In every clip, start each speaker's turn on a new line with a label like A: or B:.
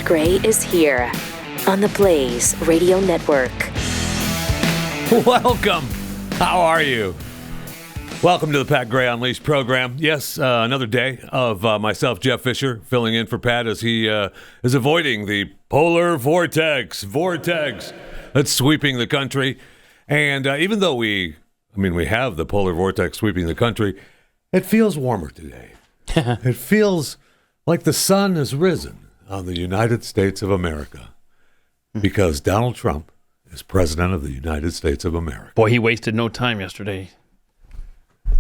A: Gray is here on the Blaze Radio Network.
B: Welcome. How are you? Welcome to the Pat Gray Unleashed program. Yes, another day of myself, Jeff Fisher, filling in for Pat as he is avoiding the polar vortex that's sweeping the country. And even though we have the polar vortex sweeping the country, it feels warmer today. It feels like the sun has risen on the United States of America because Donald Trump is president of the United States of America.
C: Boy, he wasted no time yesterday.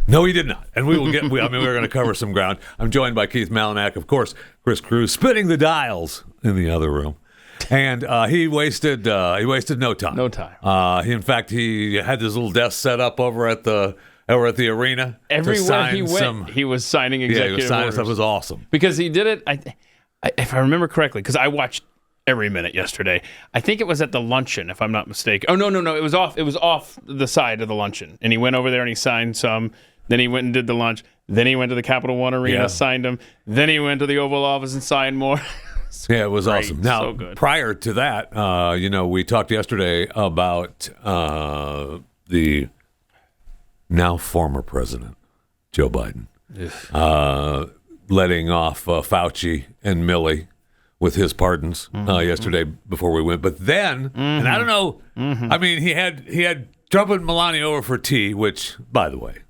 B: No, he did not. And we will we're going to cover some ground. I'm joined by Keith Malinak, of course, Chris Cruz, spinning the dials in the other room. And he wasted no time.
C: No time.
B: He had this little desk set up over at the arena.
C: Everywhere he went, he was signing executive orders.
B: That was awesome.
C: Because he did it, if I remember correctly, because I watched every minute yesterday. I think it was at the luncheon, if I'm not mistaken. Oh, no. It was off the side of the luncheon. And he went over there and he signed some. Then he went and did the lunch. Then he went to the Capital One Arena, signed them. Then he went to the Oval Office and signed more.
B: Yeah, it was
C: great.
B: Awesome. Now,
C: so good.
B: Prior to that, we talked yesterday about the now former president, Joe Biden, letting off Fauci and Milley with his pardons yesterday before we went. But then, and I don't know, he had Trump and Melania over for tea, which, by the way,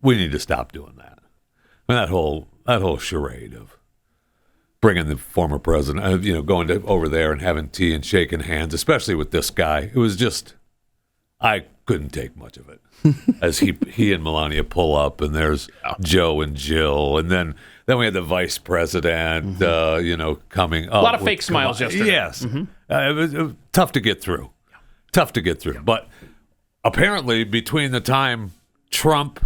B: we need to stop doing that. That whole charade of bringing the former president, going over there and having tea and shaking hands, especially with this guy. It was just, I couldn't take much of it. As he and Melania pull up, and there's Joe and Jill, and then we had the vice president, coming up.
C: A lot of fake smiles yesterday.
B: Yes. It was tough to get through. But apparently between the time Trump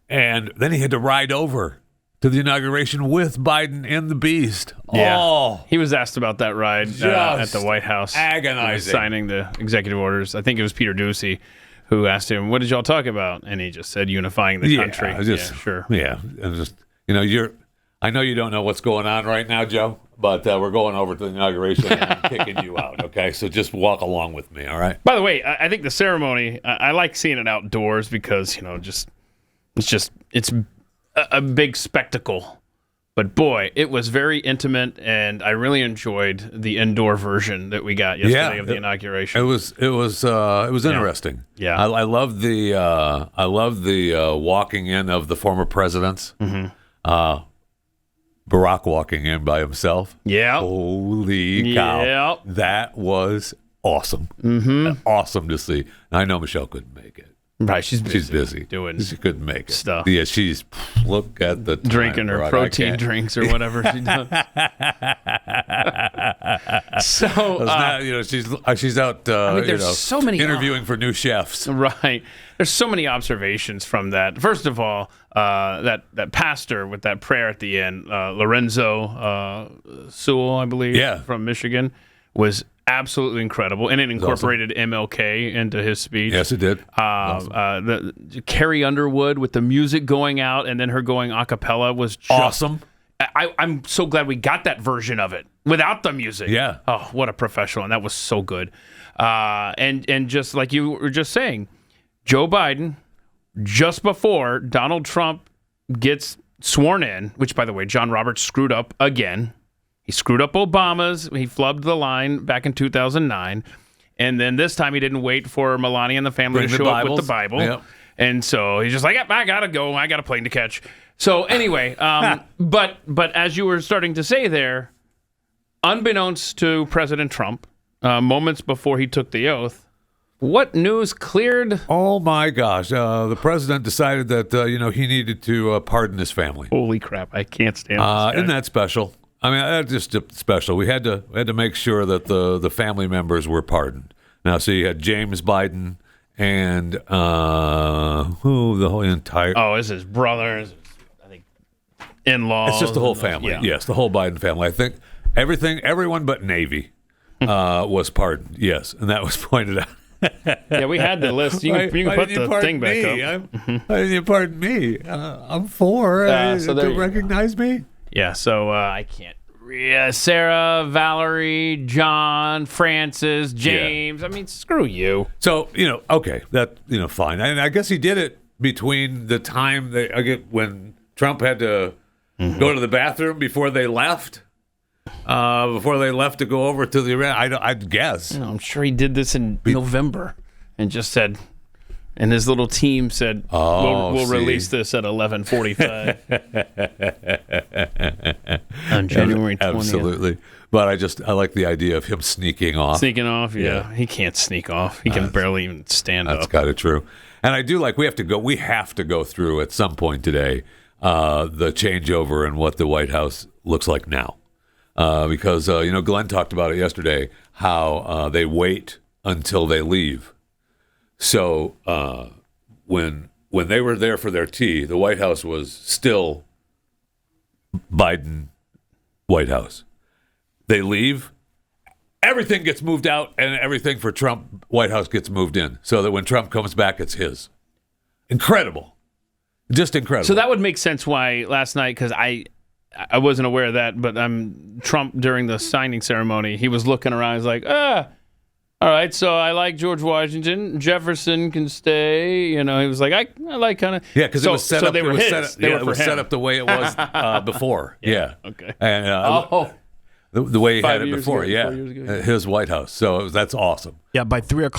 B: and then he had to ride over to the inauguration with Biden and the Beast.
C: Yeah.
B: Oh,
C: he was asked about that ride at the White House.
B: Agonizing.
C: Signing the executive orders. I think it was Peter Doocy who asked him, what did y'all talk about? And he just said unifying the country. Sure.
B: Yeah. And just, I know you don't know what's going on right now, Joe, but we're going over to the inauguration and I'm kicking you out, okay? So just walk along with me, all right?
C: By the way, I think the ceremony, I like seeing it outdoors because, it's a big spectacle. But boy, it was very intimate, and I really enjoyed the indoor version that we got yesterday of the inauguration.
B: It was interesting.
C: Yeah.
B: I love the walking in of the former presidents. Barack walking in by himself.
C: Yeah.
B: Holy cow.
C: Yep.
B: That was awesome. Awesome to see. I know Michelle couldn't make it.
C: Right, she's
B: busy
C: doing
B: she couldn't make it.
C: Stuff.
B: Yeah, she's look at the
C: drinking her protein drinks or whatever she does.
B: So she's out.
C: There's so many
B: interviewing for new chefs.
C: Right. There's so many observations from that. First of all, that pastor with that prayer at the end, Lorenzo Sewell, I believe, from Michigan, was absolutely incredible, and it incorporated MLK into his speech.
B: Yes, it did.
C: The Carrie Underwood with the music going out and then her going a cappella was just
B: awesome.
C: I'm so glad we got that version of it without the music.
B: Yeah.
C: Oh, what a professional, and that was so good. And just like you were just saying, Joe Biden, just before Donald Trump gets sworn in, which, by the way, John Roberts screwed up again. He screwed up Obama's. He flubbed the line back in 2009. And then this time he didn't wait for Melania and the family to show up with the Bible.
B: Yep.
C: And so he's just like, I got to go. I got a plane to catch. So anyway, but as you were starting to say there, unbeknownst to President Trump, moments before he took the oath, what news cleared?
B: Oh, my gosh. The president decided that, he needed to pardon his family.
C: Holy crap. I can't stand this guy.
B: Isn't that special? That's just special. We had to make sure that the family members were pardoned. Now, so you had James Biden and the whole entire.
C: Oh, it's his brothers, I think, in-laws.
B: It's just the whole family.
C: Yeah.
B: Yes, the whole Biden family. I think everyone but Navy was pardoned. Yes, and that was pointed out.
C: Yeah, we had the list. You can put the thing back up.
B: Why didn't you pardon me? I'm 4.
C: So
B: to recognize me.
C: Yeah, so I can't Sarah, Valerie, John, Francis, James. I mean, screw you.
B: So, okay, that, fine. And I guess he did it between the time when Trump had to go to the bathroom before they left. To go over to the Iran, I'd guess.
C: I'm sure he did this in November and just said, and his little team said, we'll release this at 11:45 on January 20th.
B: Absolutely. But I like the idea of him sneaking off.
C: Sneaking off, yeah. He can't sneak off. He can barely even stand up.
B: That's kind of true. And I do like we have to go through at some point today the changeover and what the White House looks like now. Because Glenn talked about it yesterday, how they wait until they leave. So when they were there for their tea, the White House was still Biden White House. They leave, everything gets moved out, and everything for Trump White House gets moved in, so that when Trump comes back, it's his. Incredible. Just incredible.
C: So that would make sense why last night, because I wasn't aware of that, but Trump, during the signing ceremony, he was looking around. He's like, all right, so I like George Washington. Jefferson can stay. He was like, I like kind of.
B: Yeah, because it was set up.
C: They were his.
B: It was set up the way it was before. Yeah.
C: Okay.
B: And the way he had it before.
C: 4 years ago.
B: His White House. So that's awesome.
D: Yeah, by 3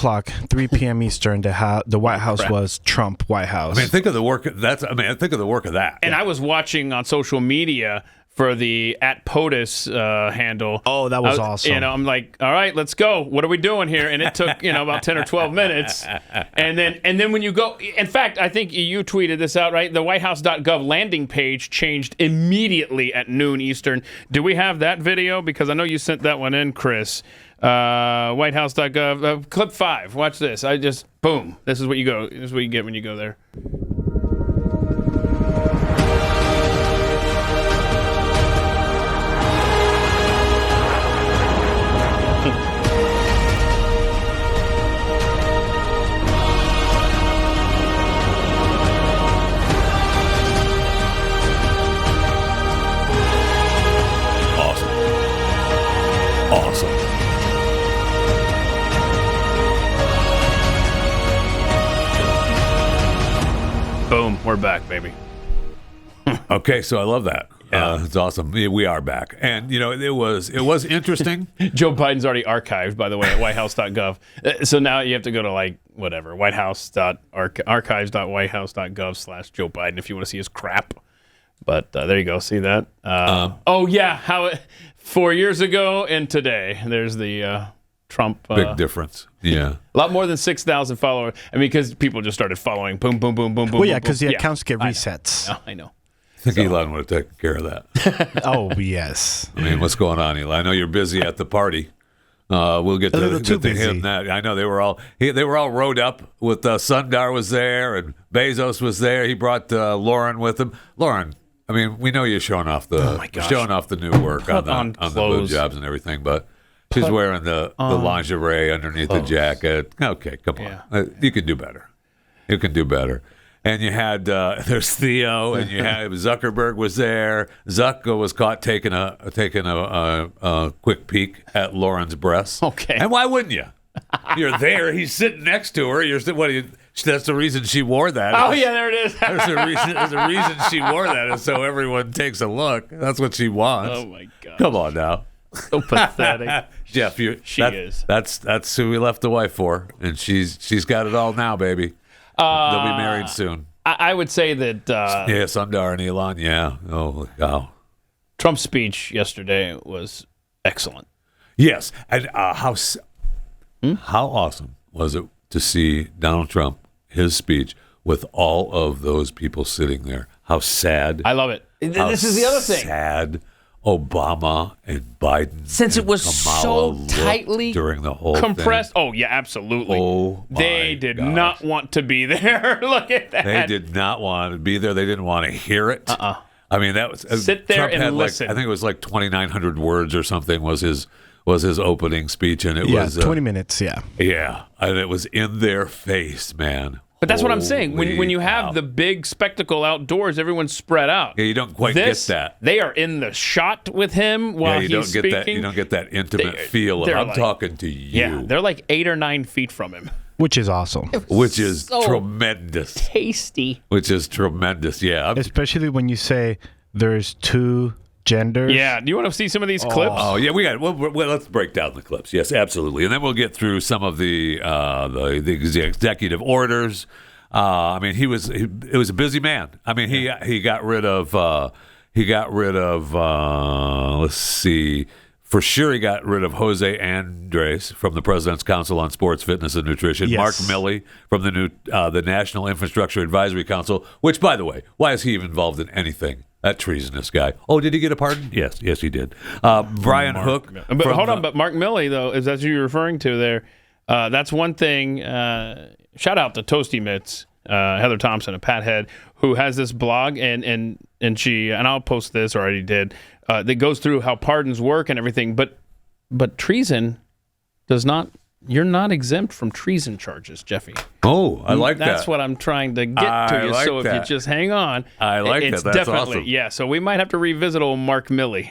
D: p.m. Eastern, the White House was Trump White House.
B: I mean, think of the work. Think of the work of that.
C: And I was watching on social media for the @POTUS handle.
D: Oh, that was awesome.
C: I'm like, all right, let's go. What are we doing here? And it took about 10 or 12 minutes. And then when you go, in fact, I think you tweeted this out, right? The whitehouse.gov landing page changed immediately at noon Eastern. Do we have that video? Because I know you sent that one in, Chris. Whitehouse.gov, clip 5. Watch this. Boom. This is what you go. This is what you get when you go there.
B: Awesome.
C: Boom, we're back, baby.
B: Okay, so I love that.
C: Yeah.
B: It's awesome. We are back. And, it was interesting.
C: Joe Biden's already archived, by the way, at whitehouse.gov. So now you have to go to, archives.whitehouse.gov/Joe Biden if you want to see his crap. But there you go. See that? How 4 years ago and today. There's the Trump.
B: Big difference. Yeah.
C: A lot more than 6,000 followers. I mean, because people just started following. Boom, boom, boom, boom, boom.
D: Well, yeah, because the accounts get resets.
C: I know.
B: I think Elon would have taken care of that.
D: Oh, yes.
B: I mean, what's going on, Elon? I know you're busy at the party. We'll get to him. That I know they were all rode up with Sundar was there and Bezos was there. He brought Lauren with him. Lauren, I mean, we know you're showing off the new work on the boob jobs and everything, but she's wearing the lingerie underneath the jacket. Okay, come on.
C: Yeah.
B: You can do better. You can do better. And you had there's Theo, and you had Zuckerberg was there. Zuck was caught taking a quick peek at Lauren's breasts.
C: Okay.
B: And why wouldn't you? You're there. He's sitting next to her. That's the reason she wore that.
C: Oh yeah, there it is.
B: There's a reason she wore that, is so everyone takes a look. That's what she wants.
C: Oh my God.
B: Come on now.
C: So pathetic.
B: Jeff,
C: she is.
B: That's who we left the wife for, and she's got it all now, baby. They'll be married soon.
C: I would say that.
B: Sundar and Elon. Yeah. Oh, wow.
C: Trump's speech yesterday was excellent.
B: Yes, and how awesome was it to see Donald Trump, his speech, with all of those people sitting there? How sad.
C: I love it. This is the other thing.
B: Sad Obama and Biden.
C: Since it was
B: Kamala
C: so tightly
B: during the whole
C: compressed.
B: thing.
C: Oh, yeah, absolutely.
B: Oh,
C: they did not want to be there. Look at that.
B: They did not want to be there. They didn't want to hear it. I mean, that was
C: sit there
B: Trump
C: and
B: had
C: listen.
B: I think it was 2,900 words or something was his opening speech, and it was
D: 20 minutes. Yeah,
B: and it was in their face, man.
C: But that's what I'm saying. When you have the big spectacle outdoors, everyone's spread out.
B: Yeah, you don't quite get that.
C: They are in the shot with him while he's speaking.
B: You don't get that intimate feel of I'm talking to you.
C: Yeah, they're like 8 or 9 feet from him.
D: Which is awesome.
B: Which is tremendous.
C: Tasty.
B: Which is tremendous, yeah.
D: Especially when you say there's 2 genders.
C: Yeah. Do you want to see some of these clips?
B: Oh, yeah. Let's break down the clips. Yes, absolutely. And then we'll get through some of the executive orders. I mean, it was a busy man. I mean, he got rid of let's see. For sure, he got rid of Jose Andres from the President's Council on Sports, Fitness, and Nutrition.
D: Yes.
B: Mark Milley from the National Infrastructure Advisory Council, which, by the way, why is he even involved in anything? That treasonous guy. Oh, did he get a pardon? Yes, he did. Brian Hook.
C: But hold on, but Mark Milley, though, is that who you're referring to there? That's one thing. Shout out to Toasty Mitts, Heather Thompson, a Pat Head, who has this blog, and I'll post this, or I already did, that goes through how pardons work and everything. But treason does not. You're not exempt from treason charges, Jeffy.
B: Oh, I like that.
C: That's what I'm trying to get to you. So if you just hang on,
B: I like that. That's
C: definitely
B: awesome.
C: Yeah. So we might have to revisit old Mark Milley.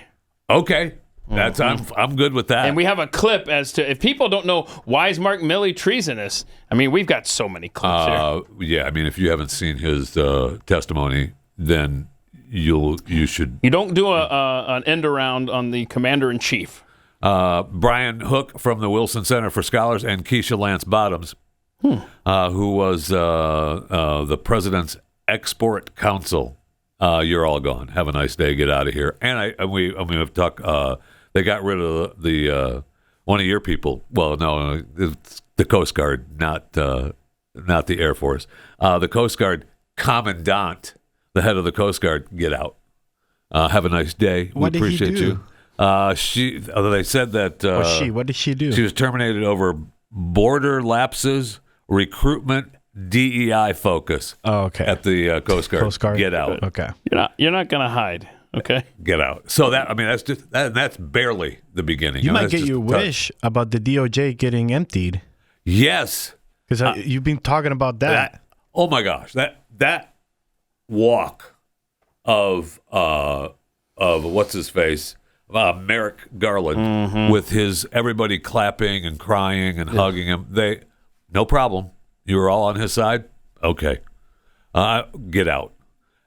B: Okay. I'm good with that.
C: And we have a clip as to if people don't know why is Mark Milley treasonous. I mean, we've got so many clips here.
B: Yeah, I mean, if you haven't seen his testimony, then you should.
C: You don't do an end around on the commander in chief.
B: Brian Hook from the Wilson Center for Scholars and Keisha Lance Bottoms, who was the president's export counsel. You're all gone. Have a nice day. Get out of here. And we have talked. They got rid of the one of your people. Well, no, it's the Coast Guard, not the Air Force. The Coast Guard commandant, the head of the Coast Guard. Get out. Have a nice day.
D: What
B: we appreciate
D: did he do?
B: you. They said that.
D: What did she do?
B: She was terminated over border lapses, recruitment, DEI focus.
D: Oh, okay.
B: At the Coast Guard.
D: Coast Guard.
B: Get out.
D: Okay.
C: You're not going to hide. Okay.
B: Get out. So that's barely the beginning.
D: You might
B: that's
D: get
B: just
D: your wish about the DOJ getting emptied.
B: Yes.
D: Because you've been talking about that.
B: Oh my gosh, that walk of what's his face, Merrick Garland, with his everybody clapping and crying and hugging him. No problem. You were all on his side. Okay, get out.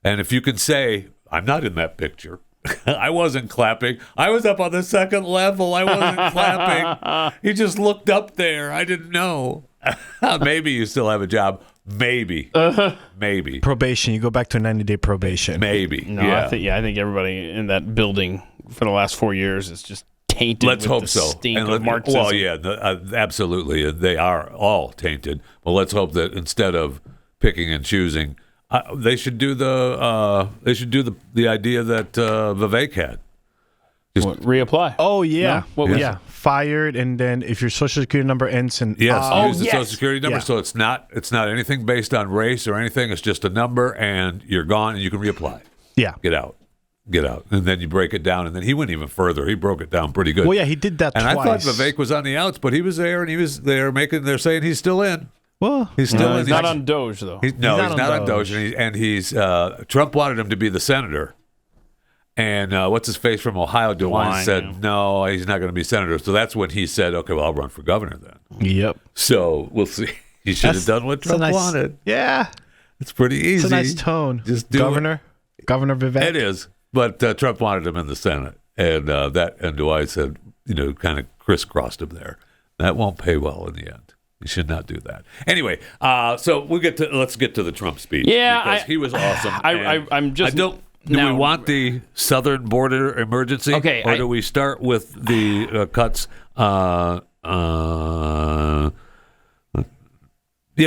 B: And if you can say, I'm not in that picture. I wasn't clapping. I was up on the second level. I wasn't clapping. He just looked up there. I didn't know. Maybe you still have a job. Maybe. Maybe.
D: Probation. You go back to a 90-day probation.
B: Maybe.
C: No,
B: yeah.
C: I think everybody in that building for the last 4 years is just tainted
B: let's
C: with
B: hope
C: the
B: so.
C: stink
B: And
C: of Marxism.
B: Well, yeah, absolutely. They are all tainted. Well, let's hope that instead of picking and choosing, they should do the idea that Vivek had. Just
C: reapply.
D: Oh yeah.
C: No?
D: Yeah. Fired, and then if your social security number ends in
B: use the social security number.
D: Yeah.
B: So it's not anything based on race or anything. It's just a number, and you're gone, and you can reapply.
D: Yeah.
B: Get out, and then you break it down, and then he went even further. He broke it down pretty good.
D: Well, yeah, he did that
B: and
D: twice.
B: I thought Vivek was on the outs, but he was there, and he was there they're saying he's still in.
D: Well,
B: he's still in.
C: He's not on Doge though.
B: He's not on Doge, and he's Trump wanted him to be the senator. And what's his face from Ohio, DeWine, said, no, he's not going to be senator. So that's when he said, okay, well, I'll run for governor then.
D: Yep.
B: So we'll see. He should have done what Trump wanted.
D: Yeah.
B: It's pretty easy.
D: It's a nice tone.
B: Just do
D: Governor Vivek.
B: It is. But Trump wanted him in the Senate. And DeWine said, kind of crisscrossed him there. That won't pay well in the end. You should not do that. Anyway, so let's get to the Trump speech.
C: Yeah.
B: Because he was awesome. Do we want the southern border emergency?
C: Okay,
B: or do we start with the cuts? Yeah,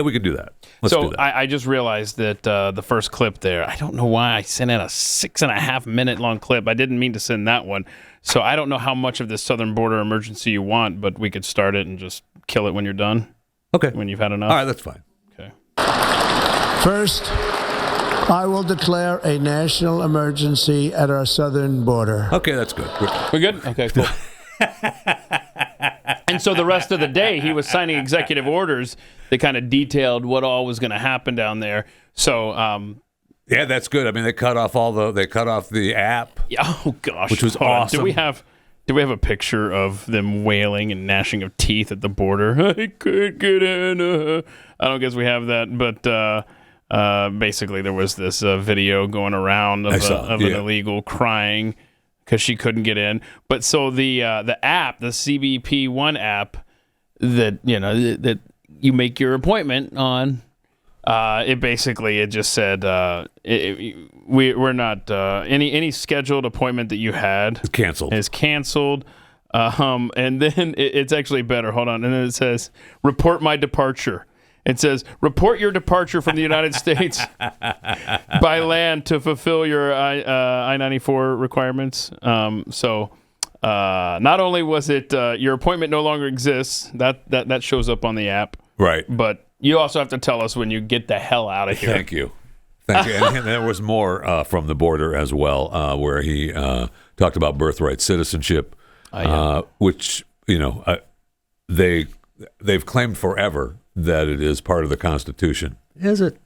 B: we can do that. Let's do that.
C: I just realized that the first clip there, I don't know why I sent in a 6.5 minute long clip. I didn't mean to send that one. So I don't know how much of this southern border emergency you want, but we could start it and just kill it when you're done.
B: Okay.
C: When you've had enough.
B: All right, that's fine.
C: Okay.
E: First, I will declare a national emergency at our southern border.
B: Okay, that's good.
C: We good? Okay, cool. And then so the rest of the day, he was signing executive orders that kind of detailed what all was going to happen down there. So,
B: yeah, that's good. I mean, they cut off the app.
C: oh gosh,
B: which was
C: Hold on.
B: awesome.
C: Do we have a picture of them wailing and gnashing of teeth at the border? I could get in. I don't guess we have that, but basically there was this video going around of an illegal crying because she couldn't get in. But so the app, the CBP One app, that that you make your appointment on. It just said we're not any scheduled appointment that you had is canceled. And then it's actually better. Hold on. And then it says report my departure. It says report your departure from the United States by land to fulfill your I-94 requirements. So not only was it your appointment no longer exists, that shows up on the app,
B: right?
C: But you also have to tell us when you get the hell out of here.
B: Thank you. And there was more from the border as well, where he talked about birthright citizenship, which they've claimed forever that it is part of the Constitution. Is it?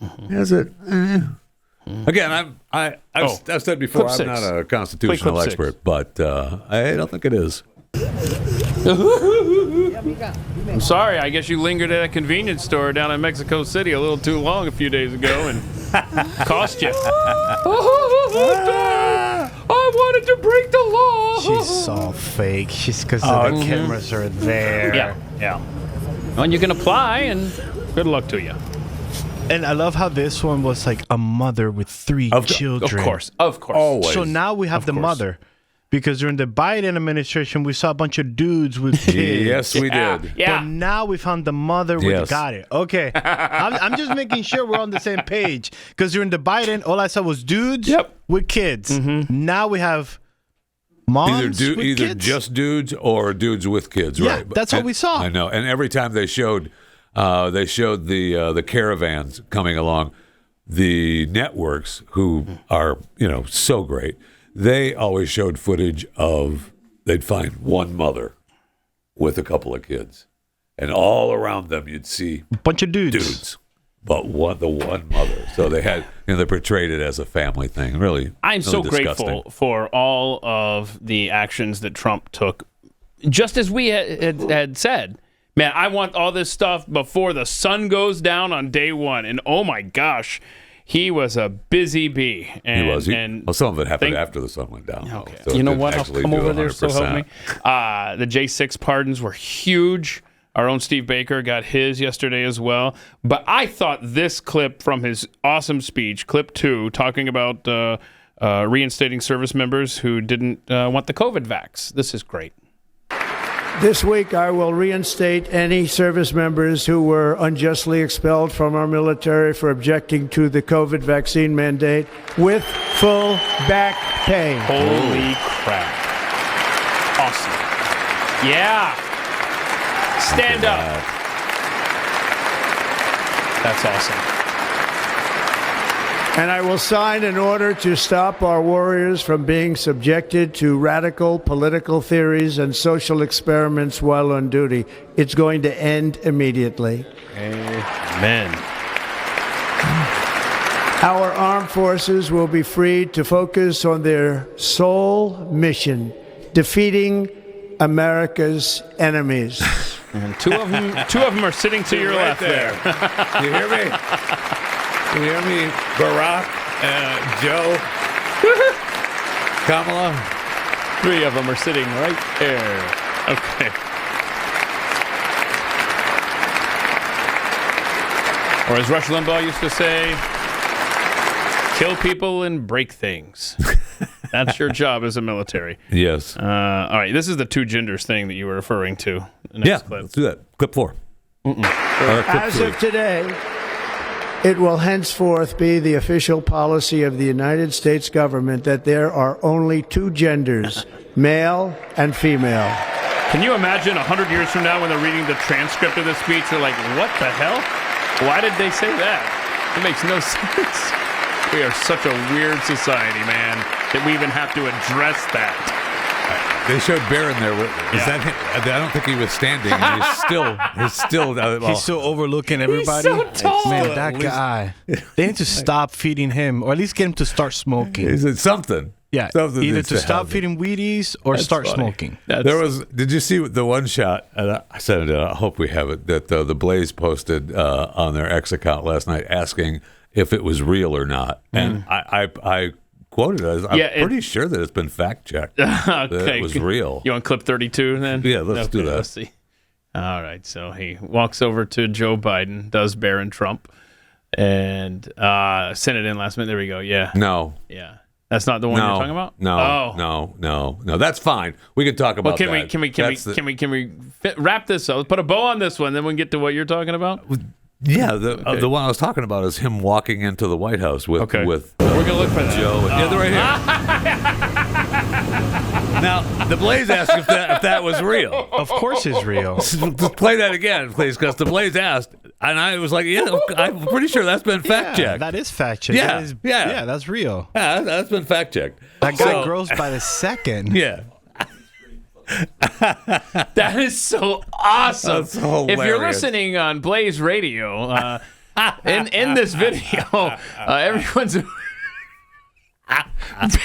B: Mm-hmm. Is it? Again, I've said before, I'm not a constitutional expert, but I don't think it is.
C: I'm sorry. I guess you lingered at a convenience store down in Mexico City a little too long a few days ago and cost you. I wanted to break the law.
D: She's so fake. She's because the cameras are there.
C: Yeah. And you can apply, and good luck to you.
D: And I love how this one was like a mother with 3 children.
C: Of course.
B: Always.
D: So now we have the mother. Because during the Biden administration, we saw a bunch of dudes with kids.
B: Yes, we did.
C: Yeah.
D: But now we found the mother with got it. Okay. I'm just making sure we're on the same page. Because during the Biden, all I saw was dudes with kids. Mm-hmm. Now we have moms with
B: either
D: kids.
B: Just dudes or dudes with kids,
D: yeah,
B: right?
D: That's what we saw.
B: I know. And every time they showed the caravans coming along, the networks who are, so great, they always showed footage of, they'd find one mother with a couple of kids. And all around them, you'd see
D: a bunch of dudes.
B: But the one mother. So they had, they portrayed it as a family thing. Really,
C: I'm so grateful for all of the actions that Trump took. Just as we had said, man, I want all this stuff before the sun goes down on day one. And oh my gosh, he was a busy bee. And,
B: he was. Well, some of it happened after the sun went down.
C: Okay.
B: So
C: you know what? I'll come over there, so help me. The J6 pardons were huge. Our own Steve Baker got his yesterday as well. But I thought this clip from his awesome speech, clip 2, talking about reinstating service members who didn't want the COVID vax. This is great.
E: This week, I will reinstate any service members who were unjustly expelled from our military for objecting to the COVID vaccine mandate with full back pay.
C: Holy crap. Awesome. Yeah. Stand up. That's awesome.
E: And I will sign an order to stop our warriors from being subjected to radical political theories and social experiments while on duty. It's going to end immediately.
C: Amen.
E: Our armed forces will be freed to focus on their sole mission, defeating America's enemies.
C: And two of them are sitting to your left there.
B: You hear me? You hear me, Barack, Joe, Kamala?
C: 3 of them are sitting right there. Okay. Or as Rush Limbaugh used to say, kill people and break things. That's your job as a military.
B: Yes.
C: All right, this is the 2 genders thing that you were referring to. The next clip.
B: Let's do that. Clip 4.
E: As of today, it will henceforth be the official policy of the United States government that there are only 2 genders, male and female.
C: Can you imagine 100 years from now when they're reading the transcript of this speech, they're like, what the hell? Why did they say that? It makes no sense. We are such a weird society, man, that we even have to address that.
B: They showed Barron there. Is that him? I don't think he was standing. He's still
D: overlooking everybody.
C: He's so tall.
D: Man, that guy. They need to stop feeding him, or at least get him to start smoking.
B: Is it something?
D: Yeah,
B: something
D: either to stop feeding Wheaties or start smoking.
B: Did you see the one shot? And I sent it. I hope we have it. That the Blaze posted on their X account last night, asking if it was real or not. And I quoted it. I'm pretty sure that it's been fact checked. That it was real.
C: You want clip 32 then?
B: Yeah, let's do that.
C: Let's see. All right. So he walks over to Joe Biden, does Barron Trump, and sent it in last minute. There we go. Yeah.
B: No.
C: Yeah. That's not the one you're talking about?
B: No. That's fine. We can talk about that.
C: Can we wrap this up? Put a bow on this one, then we can get to what you're talking about?
B: Yeah, the one I was talking about is him walking into the White House with
C: we're gonna look for that.
B: Joe. Yeah, they're right here. Now, the Blaze asked if that was real.
D: Of course it's real.
B: Play that again, please, because the Blaze asked, and I was like, yeah, I'm pretty sure that's been fact checked.
D: That is fact checked.
B: Yeah,
D: that's real.
B: Yeah, that's been fact checked.
D: That guy grows by the second.
B: Yeah.
C: That is so awesome.
B: That's hilarious.
C: If you're listening on Blaze Radio, in this video, everyone's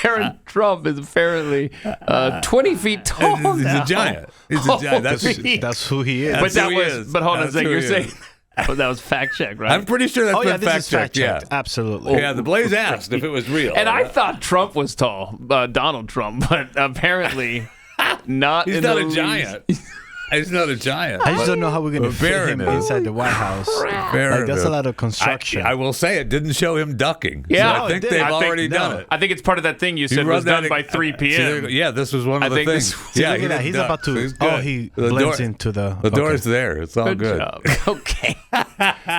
C: Barron Trump is apparently 20 feet tall.
B: He's a giant. He's a giant.
D: That's who he is.
C: But hold on a second. You're saying that was fact checked, right?
B: I'm pretty sure that's been fact checked. Yeah,
D: absolutely.
B: Yeah, the Blaze asked if it was real.
C: And I thought Trump was tall, Donald Trump, but apparently not.
B: He's not a giant. He's not a giant.
D: I just don't know how we're going to fit him inside the White House. That's a lot of construction.
B: I will say it didn't show him ducking.
C: Yeah,
B: so I think they've already done it.
C: I think it's part of that thing you said was done by 3 p.m.
B: Yeah, this was one of the things.
D: He's about to. He blends into the.
B: The door's there. It's all good.
C: Okay.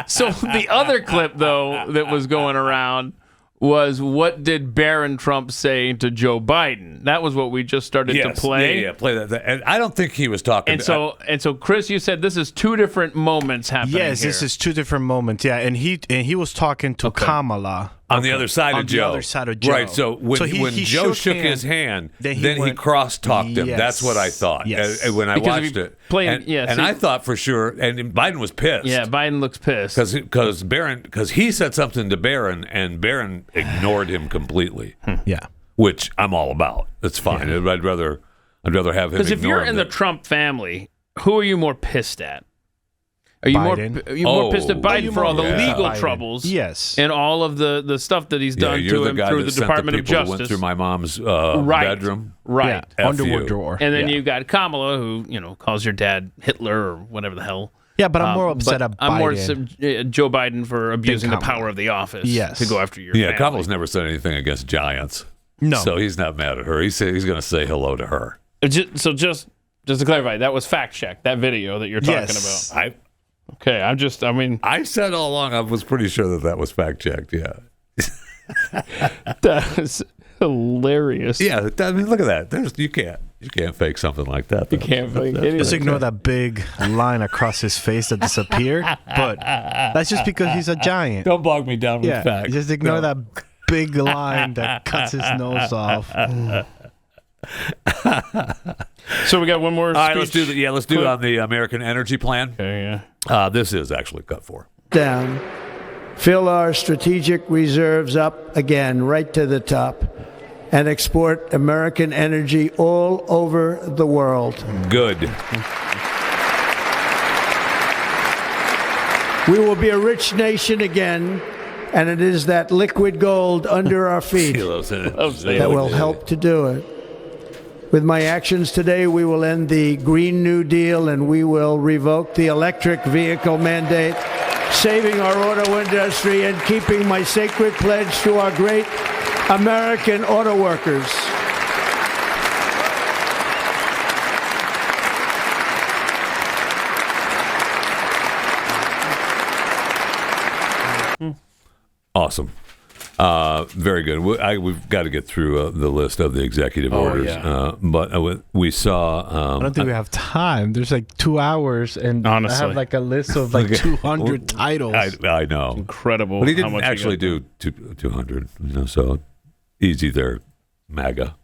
C: So the other clip, though, that was going around was, what did Barron Trump say to Joe Biden? That was what we just started to play.
B: Yeah, play that. And I don't think he was talking.
C: And so, Chris, you said this is two different moments happening.
D: Yes, this is two different moments. Yeah, and he was talking to Kamala.
B: On the other side of Joe.
D: On the other side of Joe.
B: Right, so when Joe shook his hand, then he cross-talked him.
D: Yes.
B: That's what I thought when I watched it. And I thought for sure, and Biden was pissed.
C: Yeah, Biden looks pissed.
B: Because he said something to Barron, and Barron ignored him completely.
D: Yeah.
B: Which I'm all about. That's fine. Yeah. I'd rather have him ignore him.
C: Because if you're in the Trump family, who are you more pissed at? Are you more pissed at Biden for all the legal troubles?
D: Yes.
C: And all of the stuff that he's done to him through the Department of Justice.
B: Went through my mom's bedroom.
C: Right.
D: Yeah. Underwear drawer.
C: And then you've got Kamala, who, calls your dad Hitler or whatever the hell.
D: Yeah, but I'm more upset at Biden.
C: I'm more Joe Biden for abusing the power of the office to go after your family.
B: Kamala's never said anything against giants. No. So he's not mad at her. He's going to say hello to her.
C: So just to clarify, that was fact check, that video that you're talking about. Okay, I said all along I was pretty sure that was fact checked. Yeah, that is hilarious.
B: Yeah, look at that. You can't fake something like that.
C: You can't fake it.
D: Just ignore that big line across his face that disappeared. But that's just because he's a giant.
B: Don't bog me down with facts.
D: Just ignore that big line that cuts his nose off.
C: So we got one more.
B: All right, let's do it. Let's do it on the American Energy Plan.
C: Okay, yeah.
B: This is actually cut for.
E: Down. Fill our strategic reserves up again, right to the top, and export American energy all over the world.
B: Good.
E: We will be a rich nation again, and it is that liquid gold under our feet that will help to do it. With my actions today, we will end the Green New Deal and we will revoke the electric vehicle mandate, saving our auto industry and keeping my sacred pledge to our great American auto workers.
B: Awesome. Very good. We've got to get through the list of the executive orders. Yeah. But we saw...
D: I don't think we have time. There's like 2 hours, and honestly, I have like a list of like 200 titles.
B: I know.
C: It's incredible.
B: But he didn't actually do 200, so easy there, MAGA.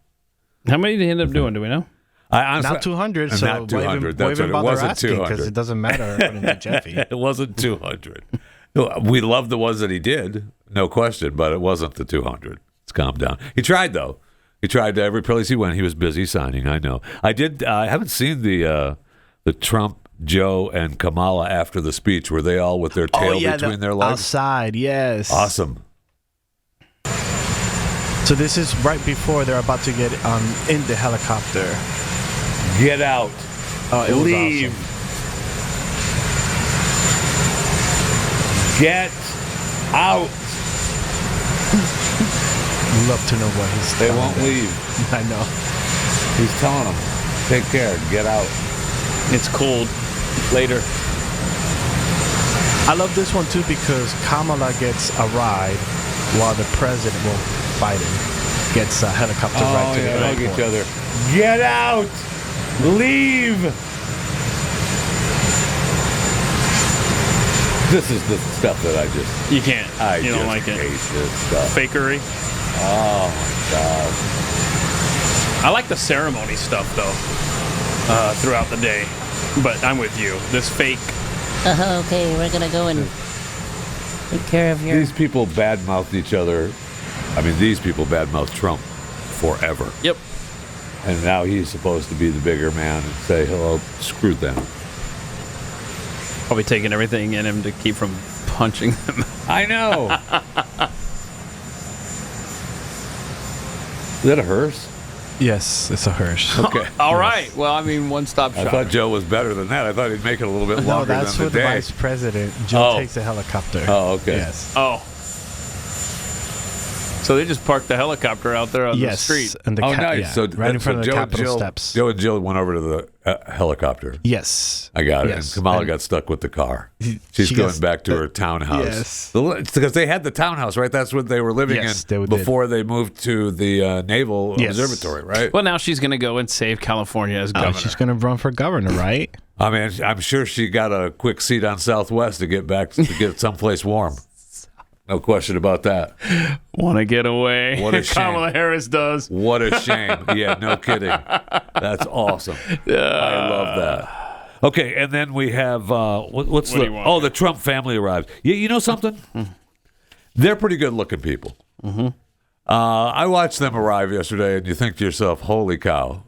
C: How many did he end up doing? Do we know?
D: Now 200, so
B: not 200. That's
D: even
B: what it wasn't.
D: asking
B: 200
D: because it doesn't matter according to Jeffy.
B: It wasn't 200. We love the ones that he did, no question, but it wasn't the 200. It's calmed down. He tried though. He tried every place he went. He was busy signing. I know. I did. I haven't seen the Trump, Joe, and Kamala after the speech. Were they all with their tail between their legs?
D: Outside, yes.
B: Awesome.
D: So this is right before they're about to get in the helicopter.
B: Get out.
D: Oh, it was
B: Leave.
D: awesome.
B: Get out.
D: Love to know what he's
B: They
D: telling
B: won't
D: them.
B: leave.
D: I know.
B: He's telling them, take care, get out.
C: It's cold. Later.
D: I love this one too because Kamala gets a ride while the president, well, Biden, gets a helicopter ride to the
B: hug
D: airport.
B: each other. Get out. Leave. This is the stuff that I just...
C: You can't. You don't
B: just
C: like it.
B: hate this stuff.
C: Fakery.
B: Oh, my God.
C: I like the ceremony stuff, though, throughout the day. But I'm with you. This fake.
F: Okay, we're going to go and take care of your...
B: These people badmouthed each other. I mean, these people badmouthed Trump forever.
C: Yep.
B: And now he's supposed to be the bigger man and say, hello, screw them.
C: Probably taking everything in him to keep from punching them.
B: I know. Is that a hearse?
D: Yes, it's a hearse.
B: Okay.
C: All right. Well, I mean, one-stop shop.
B: I thought Joe was better than that. I thought he'd make it a little bit
D: No,
B: longer
D: that's
B: than
D: with
B: the
D: the
B: day.
D: vice president. Joe
B: Oh.
D: takes the helicopter.
B: Oh, okay.
D: Yes.
C: Oh. So they just parked the helicopter out there on the street.
D: And the
B: Oh, nice.
D: Yeah,
B: So
D: right in front of the
B: Joe
D: Capitol steps.
B: Joe and Jill went over to the helicopter.
D: Yes.
B: I got it.
D: Yes.
B: And Kamala
D: And
B: got stuck with the car.
D: she
B: She's going
D: gets
B: back to
D: the-
B: her townhouse.
D: Yes.
B: Because they had the townhouse, right? That's what they were living
D: Yes,
B: in
D: they did.
B: before they moved to the Naval
D: Yes.
B: Observatory, right?
C: Well, now she's going to go and save California as governor.
D: She's going to run for governor, right?
B: I mean, I'm sure she got a quick seat on Southwest to get back to get someplace warm. No question about that.
C: Want to get away.
B: What a shame.
C: Kamala Harris does.
B: What a shame. Yeah, no kidding. That's awesome. I love that. Okay, and then we have what's
C: What do you want?
B: the Trump family arrived. You know something? They're pretty good looking people. Mm-hmm. I watched them arrive yesterday, and you think to yourself, "Holy cow,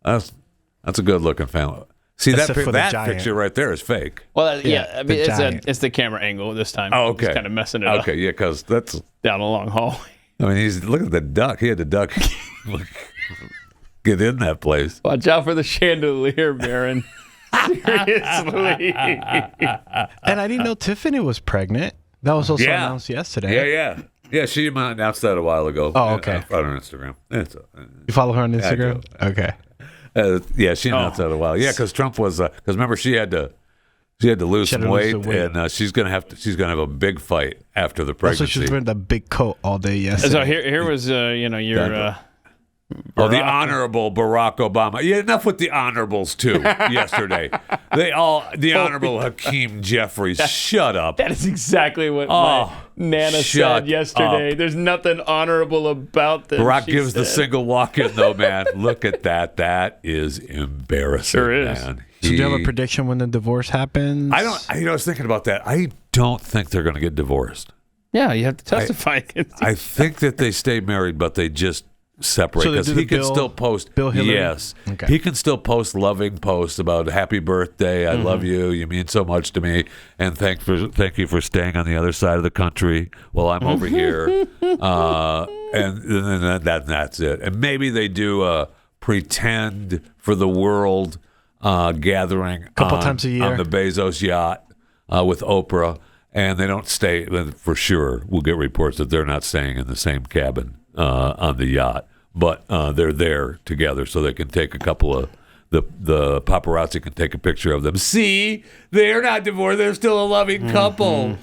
B: that's a good looking family." See
D: Except for the
B: that
D: giant.
B: picture right there is fake.
C: Well,
D: Yeah,
C: I mean,
D: the giant.
C: it's the camera angle this time.
B: Oh, okay.
C: He's kind of messing it up
B: Okay, yeah, because that's.
C: down a long hallway.
B: I mean, look at the duck. He had to duck. Get in that place.
C: Watch out for the chandelier, Barron. Seriously.
D: And I didn't know Tiffany was pregnant. That was also announced yesterday.
B: Yeah, she announced that a while ago.
D: Oh, okay.
B: On her Instagram.
D: You follow her on
B: I
D: Instagram? Okay.
B: Yeah, she announced that a while. Yeah, because Trump was because remember she had to lose
D: She had
B: some
D: to lose
B: weight,
D: the weight.
B: and she's gonna have a big fight after the
D: Also,
B: pregnancy.
D: she was wearing the big coat all day yesterday.
C: So here was your
B: the honorable Barack Obama. Yeah, enough with the honorables too. Yesterday, the honorable Hakeem Jeffries. Shut up.
C: that is exactly what my Nana
B: shut
C: said yesterday.
B: up.
C: There's nothing honorable about this.
B: Barack
C: she
B: gives the
C: said.
B: single walk-in though, man. Look at that. That is embarrassing.
C: Sure is.
B: Man.
D: So do you have a prediction when the divorce happens?
B: I was thinking about that. I don't think they're going to get divorced.
C: Yeah, you have to testify.
B: I think that they stay married, but they just separate
D: So they
B: because
D: do
B: he
D: the
B: can
D: Bill-
B: still post.
D: Bill Hillary?
B: Yes,
D: Okay.
B: he can still post loving posts about happy birthday, I love you, you mean so much to me, and thank you for staying on the other side of the country while I'm over here, and that's it. And maybe they do a pretend for the world gathering
D: Couple times a year.
B: on the Bezos yacht with Oprah. And they don't stay, for sure, we'll get reports that they're not staying in the same cabin on the yacht. But they're there together so they can take a couple of, the paparazzi can take a picture of them. See, they're not divorced, they're still a loving couple.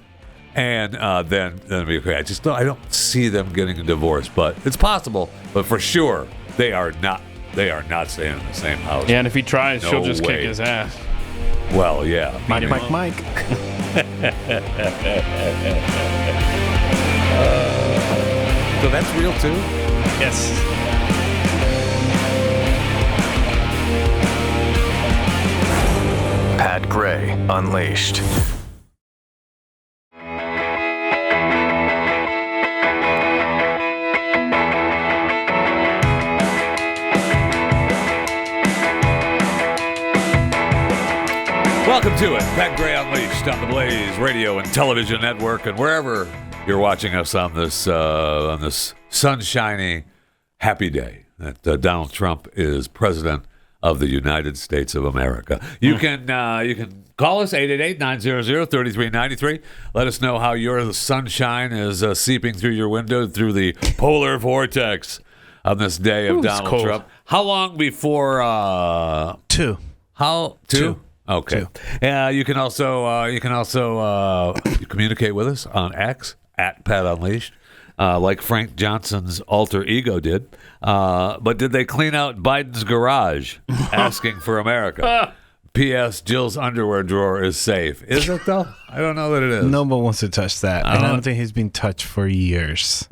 B: And then okay, I don't see them getting a divorce, but it's possible. But for sure, they are not staying in the same house.
C: Yeah, and if he tries, she'll
B: No
C: just
B: way.
C: kick his ass.
B: Well, yeah.
D: Mike.
B: So that's real too?
C: Yes.
G: Pat Gray Unleashed.
B: Welcome to it. Pat Gray Unleashed on the Blaze Radio and Television Network, and wherever you're watching us on this sunshiny, happy day that Donald Trump is president of the United States of America. You can call us 888-900-3393. Let us know how your sunshine is seeping through your window through the polar vortex on this day of Donald Trump. How long before?
D: 2.
B: How 2? Okay. You can also communicate with us on X at Pat Unleashed, like Frank Johnson's alter ego did. But did they clean out Biden's garage? Asking for America. P.S. Jill's underwear drawer is safe. Is it though? I don't know that it is.
D: No one wants to touch that, and I don't think he's been touched for years.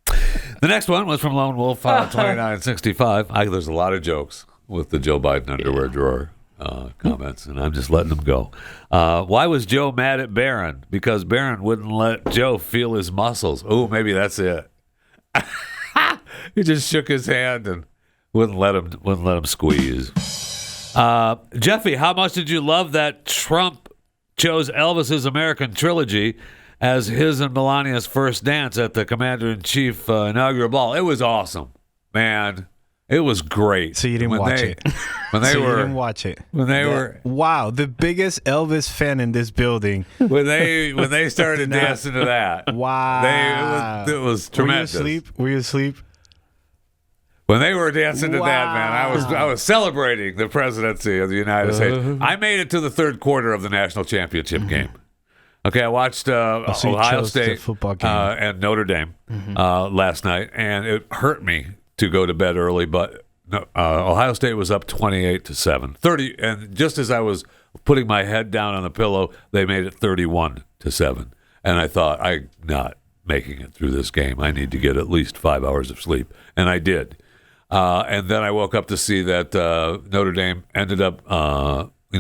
B: The next one was from Lone Wolf 2965. There's a lot of jokes with the Joe Biden underwear drawer comments, and I'm just letting them go. Why was Joe mad at Barron? Because Barron wouldn't let Joe feel his muscles. Oh, maybe that's it. He just shook his hand and wouldn't let him squeeze. Jeffy, how much did you love that Trump chose Elvis's American Trilogy as his and Melania's first dance at the Commander-in-Chief inaugural ball? It was awesome, man. It was great.
D: So you didn't watch it.
B: When they
D: so
B: were,
D: you didn't watch it.
B: When they were,
D: wow, the biggest Elvis fan in this building.
B: When they started dancing to that,
D: wow,
B: it was tremendous.
D: Were you asleep?
B: When they were dancing to that, man, I was celebrating the presidency of the United States. I made it to the third quarter of the national championship game. Okay, I watched Ohio State
D: football game.
B: And Notre Dame last night, and it hurt me to go to bed early, but Ohio State was up 28-7. 30, and just as I was putting my head down on the pillow, they made it 31-7. And I thought, I'm not making it through this game. I need to get at least 5 hours of sleep. And I did. And then I woke up to see that Notre Dame ended up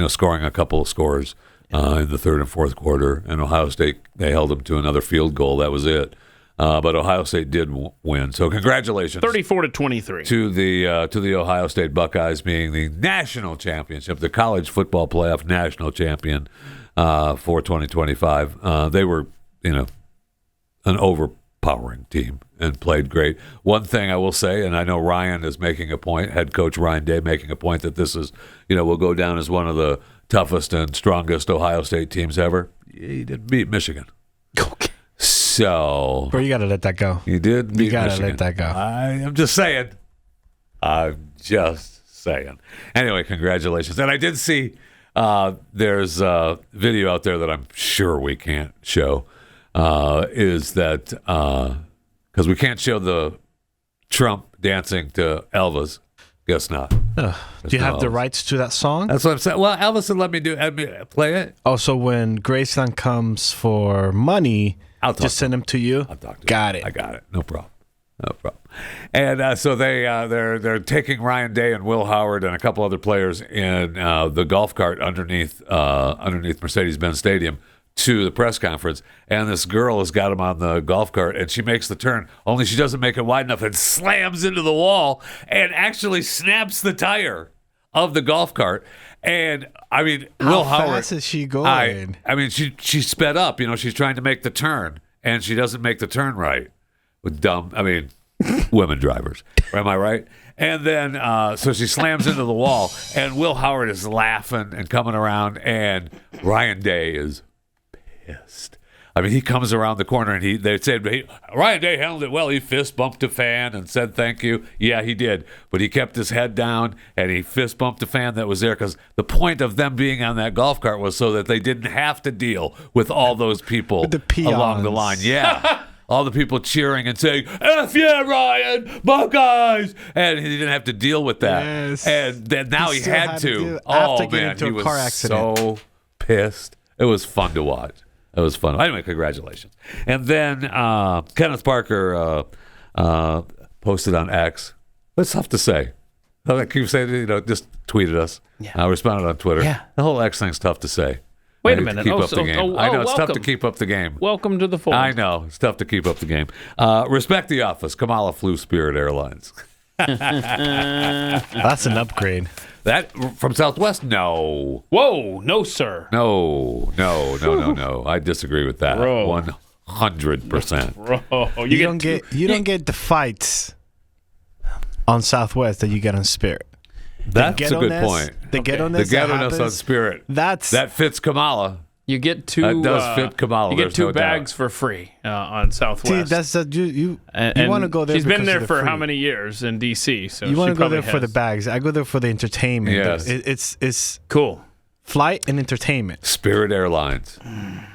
B: scoring a couple of scores in the third and fourth quarter. And Ohio State, they held them to another field goal. That was it. But Ohio State did win, so congratulations.
C: 34-23
B: to the Ohio State Buckeyes being the national championship, the college football playoff national champion for 2025. They were, an overpowering team and played great. One thing I will say, and I know Ryan is making a point, head coach Ryan Day making a point that this is, will go down as one of the toughest and strongest Ohio State teams ever. He did beat Michigan.
D: Okay.
B: So,
D: bro, you gotta let that go.
B: You did beat
D: You gotta
B: Michigan.
D: let that go.
B: I'm just saying. Anyway, congratulations. And I did see there's a video out there that I'm sure we can't show. Is that because we can't show the Trump dancing to Elvis? Guess not.
D: Do you have the rights to that song?
B: That's what I'm saying. Well, Elvis would let me play it.
D: Also, when Graceland comes for money, just send them to you.
B: I'll talk to
D: Got
B: him.
D: it.
B: I got it. No problem. And so they're taking Ryan Day and Will Howard and a couple other players in the golf cart underneath Mercedes-Benz Stadium to the press conference, and this girl has got him on the golf cart, and she makes the turn, only she doesn't make it wide enough and slams into the wall and actually snaps the tire of the golf cart. And I mean, Will Howard,
D: how fast is she going?
B: I mean, she sped up. She's trying to make the turn, and she doesn't make the turn right. With women drivers. Am I right? And then so she slams into the wall, and Will Howard is laughing and coming around, and Ryan Day is pissed. I mean, he comes around the corner, and they said Ryan Day handled it well. He fist bumped a fan and said thank you. Yeah, he did. But he kept his head down, and he fist bumped a fan that was there, because the point of them being on that golf cart was so that they didn't have to deal with all those people along the line. Yeah. All the people cheering and saying, F yeah, Ryan, Buckeyes! And he didn't have to deal with that.
D: Yes.
B: And then now he had to.
D: After
B: Oh,
D: getting
B: man,
D: into
B: he
D: a
B: was
D: car accident.
B: so pissed. It was fun to watch. It was fun. Anyway, congratulations. And then Kenneth Parker posted on X. That's tough to say. I keep saying, just tweeted us.
C: Yeah.
B: I responded on Twitter.
C: Yeah.
B: The whole X thing's tough to say.
C: Wait
B: I
C: a
B: need
C: minute.
B: to keep up the game. I know, it's tough to
C: welcome.
B: keep up the game.
C: Welcome to the fold.
B: I know. It's tough to keep up the game. Respect the office. Kamala flew Spirit Airlines.
D: That's an upgrade.
B: That from Southwest? No.
C: Whoa, no, sir.
B: No. I disagree with that.
C: Bro.
B: 100%.
C: Bro,
D: You don't get the fights on Southwest that you get on Spirit.
B: That's a good point.
D: The ghetto-ness
B: The
D: that
B: ghetto-ness on
D: happens,
B: Spirit.
D: that
B: fits Kamala.
C: You get two.
B: That does fit Kamala.
C: You get
B: There's
C: 2
B: no
C: bags
B: doubt.
C: for free on Southwest.
D: See, that's you
C: And
D: want to go there.
C: She's been
D: because
C: there
D: of the
C: for
D: free.
C: how many years in D.C.? So
D: You want
C: she
D: to go
C: probably
D: there for the
C: has.
D: bags. I go there for the entertainment.
B: Yes.
D: It's
C: Cool.
D: flight and entertainment.
B: Spirit Airlines.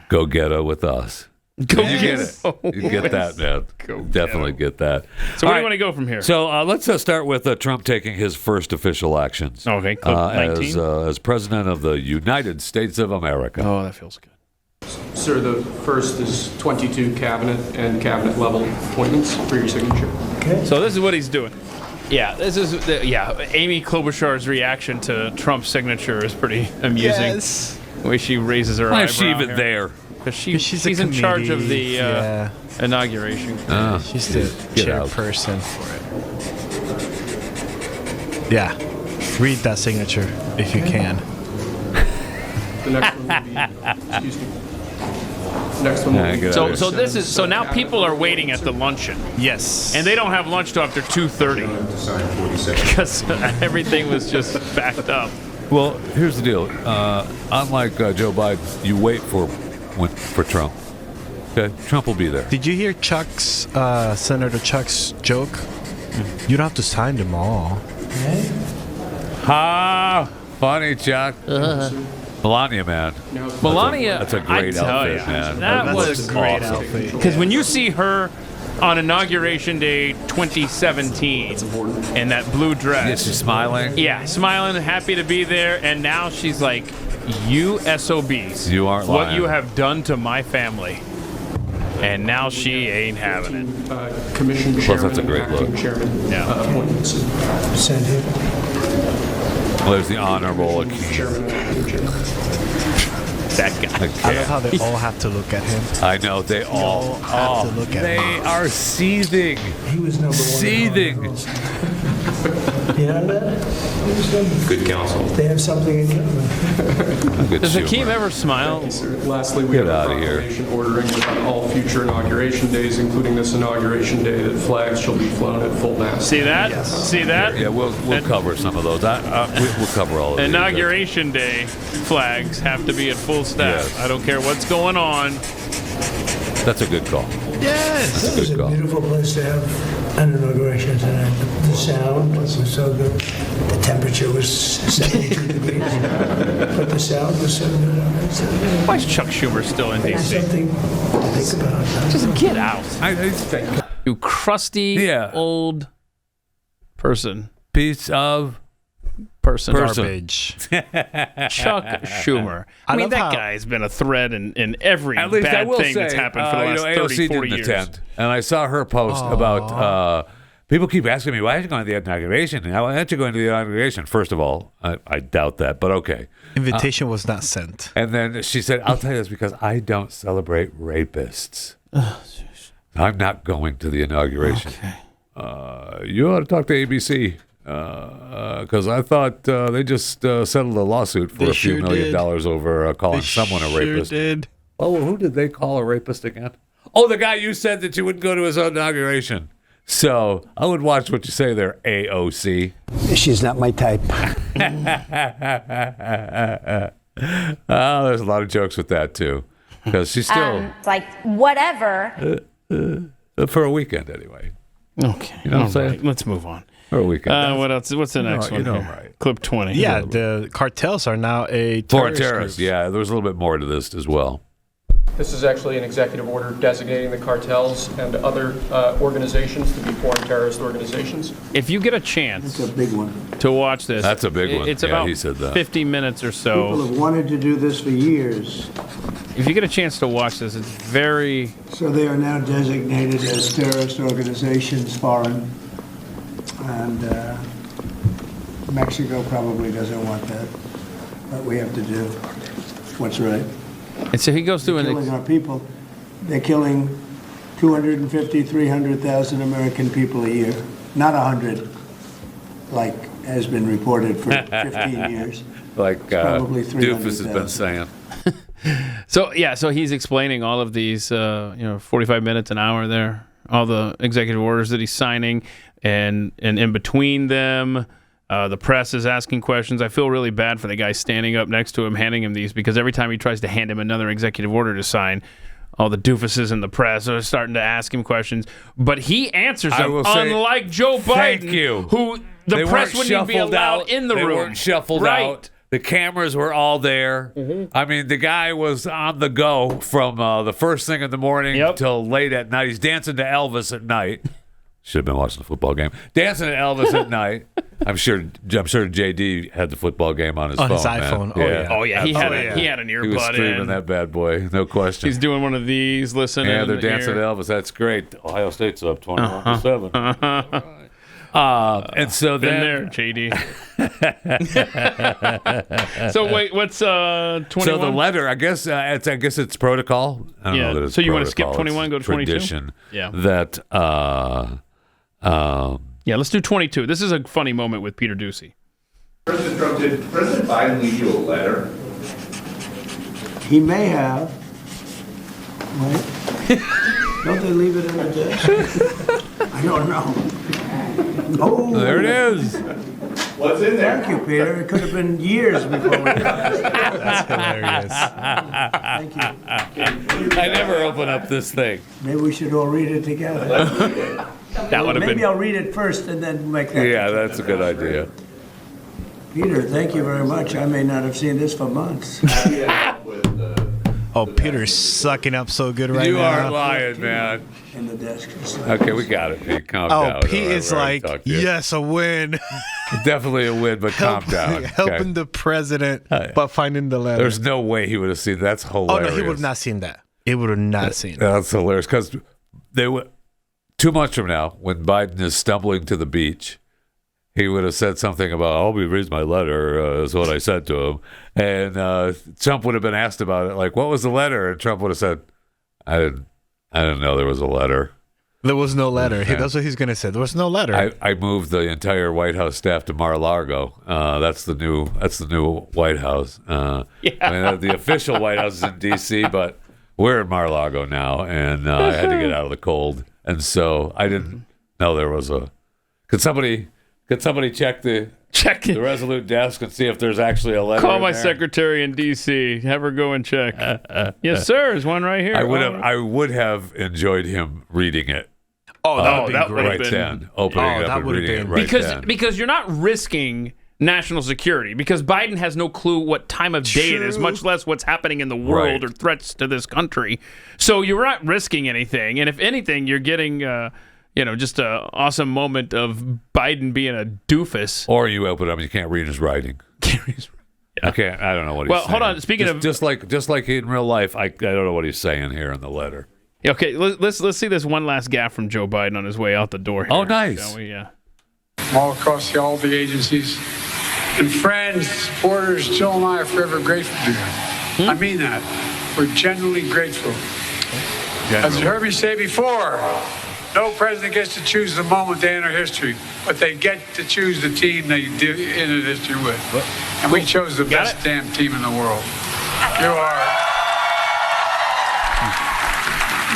B: Go ghetto with us.
C: Go
B: You get it. You get that, man. Definitely get that.
C: So where do you want to go from here?
B: So let's start with Trump taking his first official actions.
C: Okay, clip 19.
B: As president of the United States of America.
C: Oh, that feels good.
H: Sir, the first is 22 cabinet and cabinet level appointments for your signature.
C: So this is what he's doing. Yeah, this is Amy Klobuchar's reaction to Trump's signature is pretty amusing.
D: Yes.
C: The way she raises her
B: Why
C: eyebrow
B: is she even
C: here.
B: there?
C: Because
D: she's a
C: in charge of the
D: committee,
C: inauguration.
D: She's the
B: Get out.
D: chairperson for it. Yeah. Read that signature if you can.
H: The next one will be, excuse me. Next one will be.
B: get out.
C: So now people are waiting at the luncheon,
D: Yes.
C: and they don't have lunch till after 2:30 because everything was just backed up.
B: Well, here's the deal. Unlike Joe Biden, you wait for Trump. Okay, Trump will be there.
D: Did you hear Chuck's Senator Chuck's joke? You don't have to sign them all.
B: Ha! Funny, Chuck. Melania, man.
C: Melania,
B: That's a great
C: I tell
B: outfit,
C: ya,
B: man.
C: that
B: That's
C: was
D: a great
B: awesome.
D: outfit.
C: Because when you see her on Inauguration Day 2017 in that blue dress,
B: Yeah, she's smiling.
C: yeah, smiling, happy to be there, and now she's like, "You SOBs,
B: You aren't
C: what
B: lying.
C: you have done to my family," and now she ain't having it.
H: Commission
B: Plus,
H: chairman
B: that's a great
H: and acting
B: look.
H: chairman
C: Yeah.
H: appointments.
B: Well, there's the honorable Akeem.
H: Chairman and acting chairman.
C: That guy.
D: I love how they all have to look at him.
B: I know they all
D: have to look at
B: they
D: him.
B: are seething.
I: He was number one.
B: Seething.
I: You know that? He was number.
G: Good counsel.
I: They have something in common.
B: Good
C: Does
B: humor.
C: Hakeem ever smile?
H: Sir, lastly, we
B: Get
H: have a
B: outta here.
H: proclamation ordering that on all future inauguration days, including this inauguration day, that flags shall be flown at full mast.
C: See that? See that?
B: Yeah, we'll cover some of those. We'll cover all of these.
C: Inauguration Day flags have to be at full staff.
B: Yes.
C: I don't care what's going on.
B: That's a good call.
D: Yes.
I: It was a
B: call.
I: beautiful place to have an inauguration tonight. The sound was so good. The temperature was 72 degrees. But the sound was so good.
C: Why is Chuck Schumer still in
I: It's
C: D.C.?
I: something to think about.
C: Just get out.
B: I
C: You crusty
B: Yeah.
C: old person.
B: piece of
C: Person.
D: Garbage.
C: Chuck Schumer. I mean,
D: love
C: that
D: how-
C: guy's been a thread in every
B: At least I
C: bad
B: will
C: thing
B: say,
C: that's happened for the last 30,
B: AOC
C: 40
B: didn't
C: years.
B: attend, and I saw her post about people keep asking me, why aren't you going to the inauguration? Why aren't you going to the inauguration? First of all, I doubt that, but okay.
D: Invitation was not sent.
B: And then she said, I'll tell you this because I don't celebrate rapists. I'm not going to the inauguration. You ought to talk to ABC because I thought they just settled a lawsuit for
D: They
B: a few
D: sure
B: million
D: did.
B: dollars over calling someone a rapist.
D: Did.
B: Oh, who did they call a rapist again? Oh, the guy you said that you wouldn't go to his inauguration. So I would watch what you say there, AOC.
I: She's not my type.
B: There's a lot of jokes with that too, because she's still
J: like whatever.
B: for a weekend anyway.
C: Okay.
B: You know what I'm
C: all
B: saying?
C: Let's move on.
B: For a weekend.
C: What else? What's the next one?
B: you know
C: here?
B: I'm right.
C: Clip 20.
D: Yeah, the cartels are now a
B: Foreign
D: terrorist
B: terrorists.
D: group.
B: Yeah, there was a little bit more to this as well.
H: This is actually an executive order designating the cartels and other organizations to be foreign terrorist organizations.
C: If you get a chance
I: It's a big one.
C: to watch this,
B: That's a big one.
C: It's
B: Yeah,
C: about
B: he said that.
C: 50 minutes or
I: People
C: so.
I: have wanted to do this for years,
C: If you get a chance to watch this, it's very.
I: so they are now designated as terrorist organizations, foreign, and Mexico probably doesn't want that, but we have to do what's right.
C: And so he goes through
I: They're killing our people. They're killing 250, 300,000 American people a year. Not 100, like has been reported for 15 years.
B: Like
I: probably
B: Doofus has been saying.
C: So he's explaining all of these, 45 minutes, an hour there, all the executive orders that he's signing, and in between them, the press is asking questions. I feel really bad for the guy standing up next to him, handing him these, because every time he tries to hand him another executive order to sign, all the doofuses in the press are starting to ask him questions. But he answers them, unlike Joe Biden, who the press wouldn't even be allowed in the room.
B: They weren't shuffled out. The cameras were all there.
C: Mm-hmm.
B: I mean, the guy was on the go from the first thing in the morning till late at night. He's dancing to Elvis at night. Should have been watching the football game. Dancing to Elvis at night. I'm sure JD had the football game on his phone.
D: On his iPhone.
B: Man.
C: Oh yeah. He had an earbud in.
B: He was streaming that bad boy. No question.
C: He's doing one of these. Listening.
B: Yeah, they're dancing to Elvis. That's great. Ohio State's up 21-7. And so
C: been
B: then
C: there, JD. So wait, what's 21?
B: So the letter, I guess it's protocol. I don't know that it's
C: so you want to
B: protocol.
C: skip 21, go to 22?
B: Tradition.
C: Yeah.
B: That.
C: Let's do 22. This is a funny moment with Peter Doocy.
K: President Trump, did President Biden leave you a letter?
I: He may have. Right? Don't they leave it in the desk? I don't know. Oh,
B: there it is.
K: What's in there?
I: Thank you, Peter. It could have been years before we got it.
D: That's hilarious.
I: Thank you.
B: I never open up this thing.
I: Maybe we should all read it together.
C: That would have
I: Maybe
C: been.
I: I'll read it first and then make that.
B: Yeah, that's a good idea.
I: Peter, thank you very much. I may not have seen this for months.
D: Oh, Peter's sucking up so good right
B: You
D: now.
B: are lying, man.
I: In the desk.
B: Okay, we got it, Pete. Calm down.
D: Oh, Pete is like, yes, a win.
B: Definitely a win, but calm down.
D: Helping the president, but finding the letter.
B: There's no way he would have seen that. That's
D: Oh,
B: hilarious.
D: no, he would have not seen that. He would have not seen that.
B: That's hilarious because they would 2 months from now, when Biden is stumbling to the beach, he would have said something about, "I'll be reading my letter," is what I said to him. And Trump would have been asked about it, like, "What was the letter?" And Trump would have said, "I didn't know there was a letter."
D: There was no letter.
B: Yeah.
D: That's what he's going to say. There was no letter.
B: I moved the entire White House staff to Mar-a-Lago. That's the new White House. I mean, the official White House is in D.C., but we're in Mar-a-Lago now, and I had to get out of the cold, and so I didn't know there was a. Could somebody check the Resolute desk and see if there's actually a letter?
C: Call my secretary in D.C. Have her go and check. Yes, sir. There's one right here.
B: I would have enjoyed him reading it.
D: Oh, that would
C: that
D: be
C: would
D: great.
C: have
B: Right
C: been
B: then, opening it up and reading it right then.
C: because you're not risking national security, because Biden has no clue what time of day it is, much less what's happening in the world or threats to this country. So you're not risking anything, and if anything, you're getting just an awesome moment of Biden being a doofus.
B: Or you open it up and you can't read his writing. I can't. I don't know what he's saying.
C: Well, hold on. Speaking of
B: just like in real life, I don't know what he's saying here in the letter.
C: Okay, let's see this one last gaffe from Joe Biden on his way out the door here.
B: Oh, nice.
C: Shall we? Yeah.
L: All across all the agencies. And friends, supporters, Jill and I are forever grateful to you. I mean that. We're genuinely grateful. As you heard me say before, no president gets to choose the moment they enter history, but they get to choose the team they enter history with. And we chose the best damn team in the world. You are.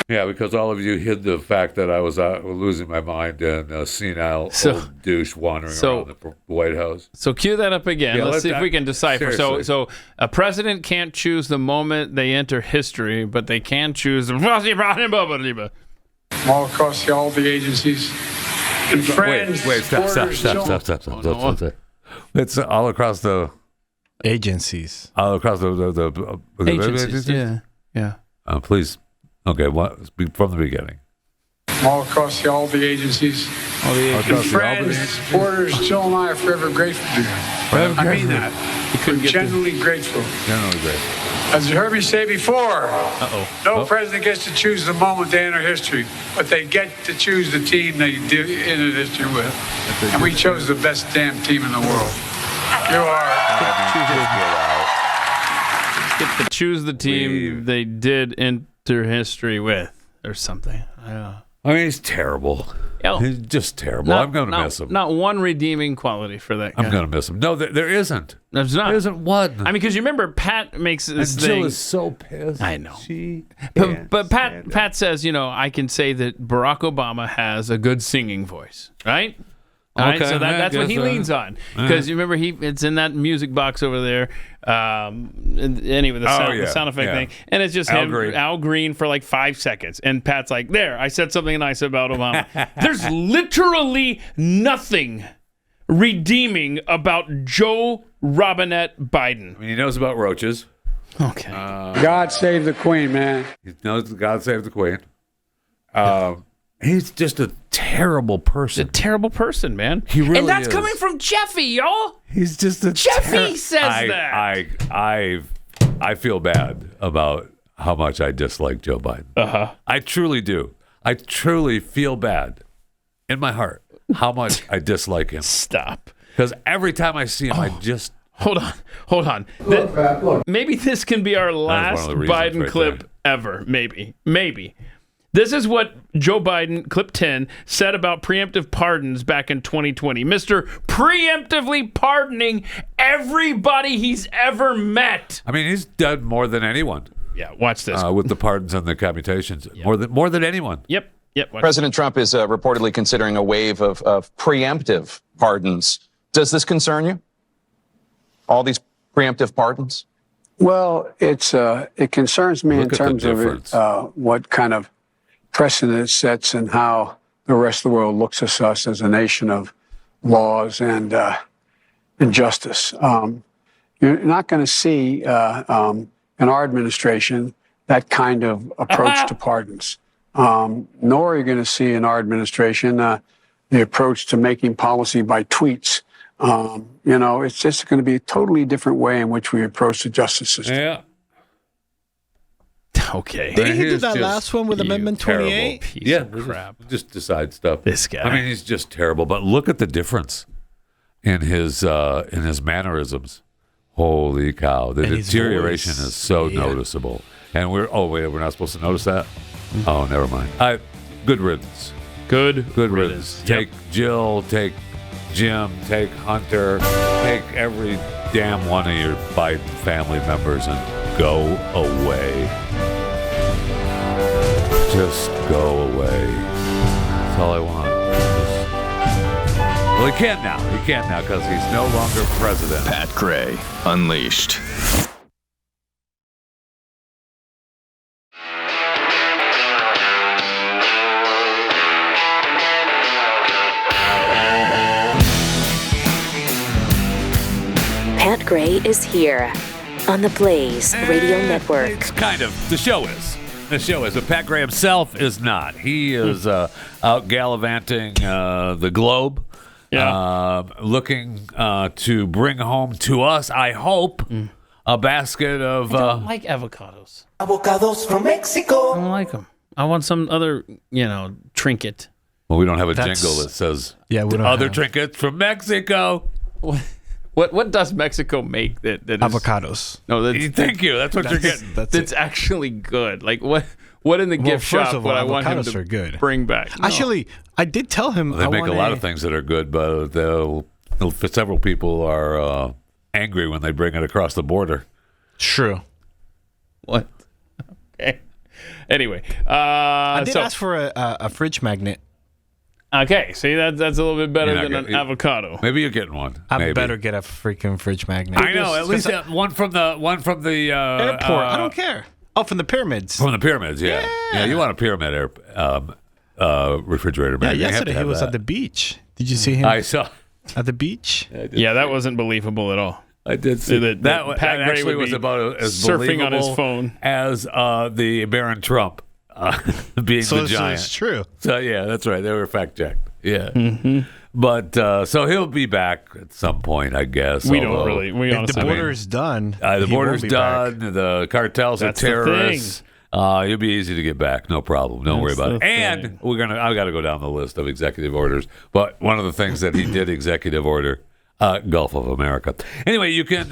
B: Yeah, because all of you hid the fact that I was losing my mind and senile old douche wandering around the White House.
C: So cue that up again.
B: Yeah,
C: let's see if we can decipher.
B: Seriously.
C: So a president can't choose the moment they enter history, but they can choose
L: All across all the agencies. And friends,
B: Stop. It's all across the
D: agencies.
B: All across the
C: agencies. Yeah.
B: Please. Okay, from the beginning.
L: All across all the agencies. And friends, supporters, Jill and I are forever grateful to you. I mean that. We're genuinely grateful. As you heard me say before, no president gets to choose the moment they enter history, but they get to choose the team they enter history with. And we chose the best damn team in the world. You are.
C: Get to choose the team they did enter history with, or something. I don't know.
B: I mean, he's terrible. He's just terrible. I'm going to miss him.
C: Not one redeeming quality for that guy.
B: I'm going to miss him. No, there isn't.
C: There's not.
B: There isn't one.
C: I mean, because you remember Pat makes this
B: and
C: thing.
B: Jill is so pissed.
C: I know.
B: But
C: Pat says, I can say that Barack Obama has a good singing voice, right? All right, so that's what he leans on. Because you remember, it's in that music box over there. Anyway, the sound effect thing. And it's just Al Green for like 5 seconds. And Pat's like, there, I said something nice about Obama. There's literally nothing redeeming about Joe Robinette Biden.
B: I mean, he knows about roaches.
C: Okay.
L: God save the Queen, man.
B: He knows God save the Queen. He's just a terrible person.
C: A terrible person, man.
B: He really is.
C: And that's coming from Jeffy, y'all.
B: He's just a
C: Jeffy says that.
B: I feel bad about how much I dislike Joe Biden.
C: Uh-huh.
B: I truly do. I truly feel bad in my heart how much I dislike him.
C: Stop.
B: Because every time I see him, I just...
C: Hold on. Look. Maybe this can be our last Biden clip ever. Maybe. This is what Joe Biden, clip 10, said about preemptive pardons back in 2020. Mr. Preemptively pardoning everybody he's ever met.
B: I mean, he's done more than anyone.
C: Yeah, watch this.
B: With the pardons and the commutations. Yep. More than anyone.
C: Yep.
M: President Trump is reportedly considering a wave of preemptive pardons. Does this concern you? All these preemptive pardons?
N: Well, it concerns me in terms of what kind of precedent it sets and how the rest of the world looks at us as a nation of laws and justice. You're not going to see in our administration that kind of approach to pardons, nor are you going to see in our administration the approach to making policy by tweets. It's just going to be a totally different way in which we approach the justice system.
B: Yeah.
C: Okay.
D: Did he do that last one with Amendment 28?
C: Piece of crap.
B: Just decide stuff.
C: This guy.
B: I mean, he's just terrible. But look at the difference in his mannerisms. Holy cow! The deterioration is so noticeable. And we're not supposed to notice that. Oh, never mind. Good riddance.
C: Good
B: riddance. Take Jill. Take Jim. Take Hunter. Take every damn one of your Biden family members and go away. Just go away. That's all I want. Well, he can't now. He can't now because he's no longer president.
G: Pat Gray, Unleashed.
A: Pat Gray is here on the Blaze Radio Network.
B: It's kind of. The show is. But Pat Gray himself is not. He is out gallivanting the globe, looking to bring home to us, I hope, a basket of...
C: I don't like avocados. Avocados from Mexico. I don't like them. I want some other, trinket.
B: Well, we don't have a jingle that says other trinkets from Mexico.
C: What does Mexico make that
D: avocados?
C: No,
B: thank you. That's what you're getting.
C: That's actually good. Like what in the gift shop would I want him to bring back? No.
D: Actually, I did tell him
B: they make a lot of things that are good, but several people are angry when they bring it across the border.
D: True.
C: What? Okay. Anyway,
D: I did ask for a fridge magnet.
C: Okay, see, that's a little bit better than an avocado.
B: Maybe you're getting one.
D: I better get a freaking fridge magnet.
B: I know, at least one from the
D: airport. I don't care. Oh, from the pyramids.
B: From the pyramids, yeah. You want a pyramid refrigerator magnet.
D: Yeah, yesterday he was at the beach. Did you see him?
B: I saw.
D: At the beach?
C: Yeah, that wasn't believable at all.
B: I did see that. Pat actually was about as
C: surfing on his phone
B: as the Barron Trump. Being the giant.
D: It's true.
B: So yeah, that's right. They were fact checked. Yeah, but so he'll be back at some point, I guess.
C: We don't really.
D: If the border's done,
B: the border's done. Back. The cartels are terrorists. You'll be easy to get back, no problem. Don't worry about it. And I've got to go down the list of executive orders. But one of the things that he did executive order, Gulf of America. Anyway, you can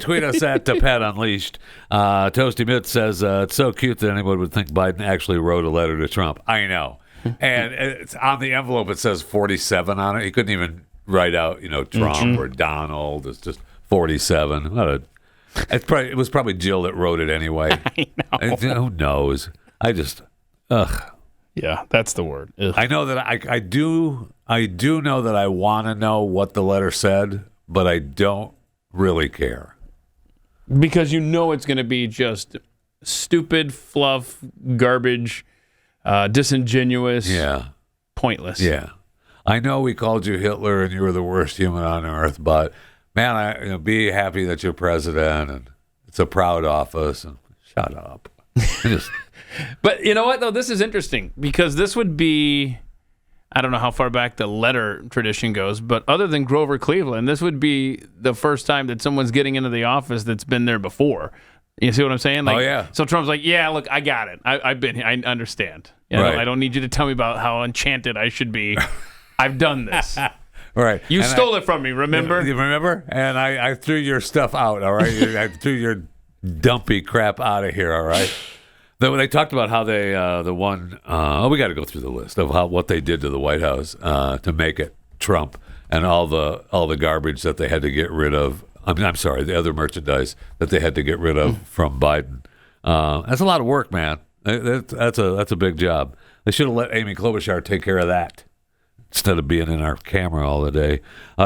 B: tweet us at Pat Unleashed. Toasty Mitt says it's so cute that anyone would think Biden actually wrote a letter to Trump. I know, and it's on the envelope. It says 47 on it. He couldn't even write out Trump or Donald. It's just 47. It was probably Jill that wrote it anyway.
C: I know.
B: Who knows?
C: Yeah, that's the word. Ugh.
B: I know that I do know that I want to know what the letter said, but I don't really care.
C: Because it's going to be just stupid fluff, garbage, disingenuous, pointless.
B: Yeah. I know we called you Hitler and you were the worst human on earth, but man, be happy that you're president and it's a proud office. And shut up.
C: But you know what, though? This is interesting because this would be, I don't know how far back the letter tradition goes, but other than Grover Cleveland, this would be the first time that someone's getting into the office that's been there before. You see what I'm saying?
B: Oh, yeah.
C: So Trump's like, yeah, look, I got it. I've been here. I understand.
B: Right.
C: I don't need you to tell me about how enchanted I should be. I've done this.
B: Right.
C: You stole it from me, remember?
B: You remember? And I threw your stuff out, all right? I threw your dumpy crap out of here, all right? They talked about how they, we got to go through the list of what they did to the White House to make it Trump and all the garbage that they had to get rid of. I'm sorry, the other merchandise that they had to get rid of from Biden. That's a lot of work, man. That's a big job. They should have let Amy Klobuchar take care of that instead of being in our camera all the day.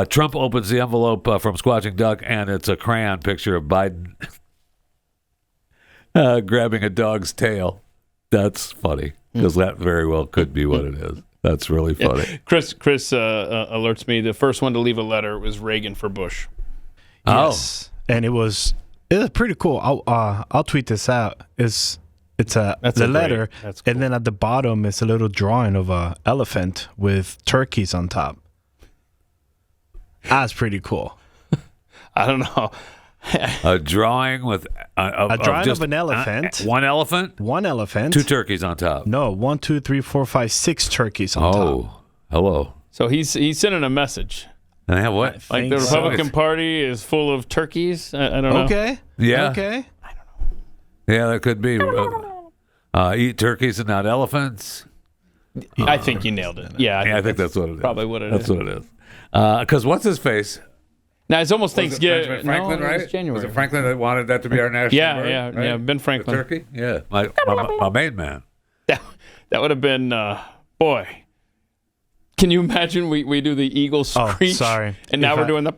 B: Trump opens the envelope from Squatching Duck, and it's a crayon picture of Biden grabbing a dog's tail. That's funny because that very well could be what it is. That's really funny.
C: Yeah. Chris alerts me the first one to leave a letter was Reagan for Bush.
D: Yes. And it was pretty cool. I'll tweet this out. It's the letter, cool. And then at the bottom is a little drawing of a elephant with turkeys on top. That's pretty cool.
C: I don't know.
B: A drawing with
D: a drawing of an elephant.
B: One elephant.
D: One elephant.
B: 2 turkeys on top.
D: No, 1, 2, 3, 4, 5, 6 turkeys on top.
B: Oh, hello.
C: So he's sending a message.
B: And I have what?
C: Like the Republican Party is full of turkeys. I don't know.
D: Okay.
B: Yeah.
D: Okay.
C: I don't know.
B: Yeah, that could be. Eat turkeys and not elephants.
C: I think you nailed it. Yeah,
B: I think that's what it is.
C: Probably what it is.
B: That's what it is. Because what's his face?
C: Now it's almost Thanksgiving.
B: Benjamin Franklin,
C: no,
B: right?
C: It's January.
B: Was it Franklin that wanted that to be our national bird?
C: Yeah, Ben Franklin.
B: The turkey? Yeah, my main man.
C: That would have been, boy. Can you imagine we do the eagle screech?
D: Oh, sorry.
C: And now we're doing the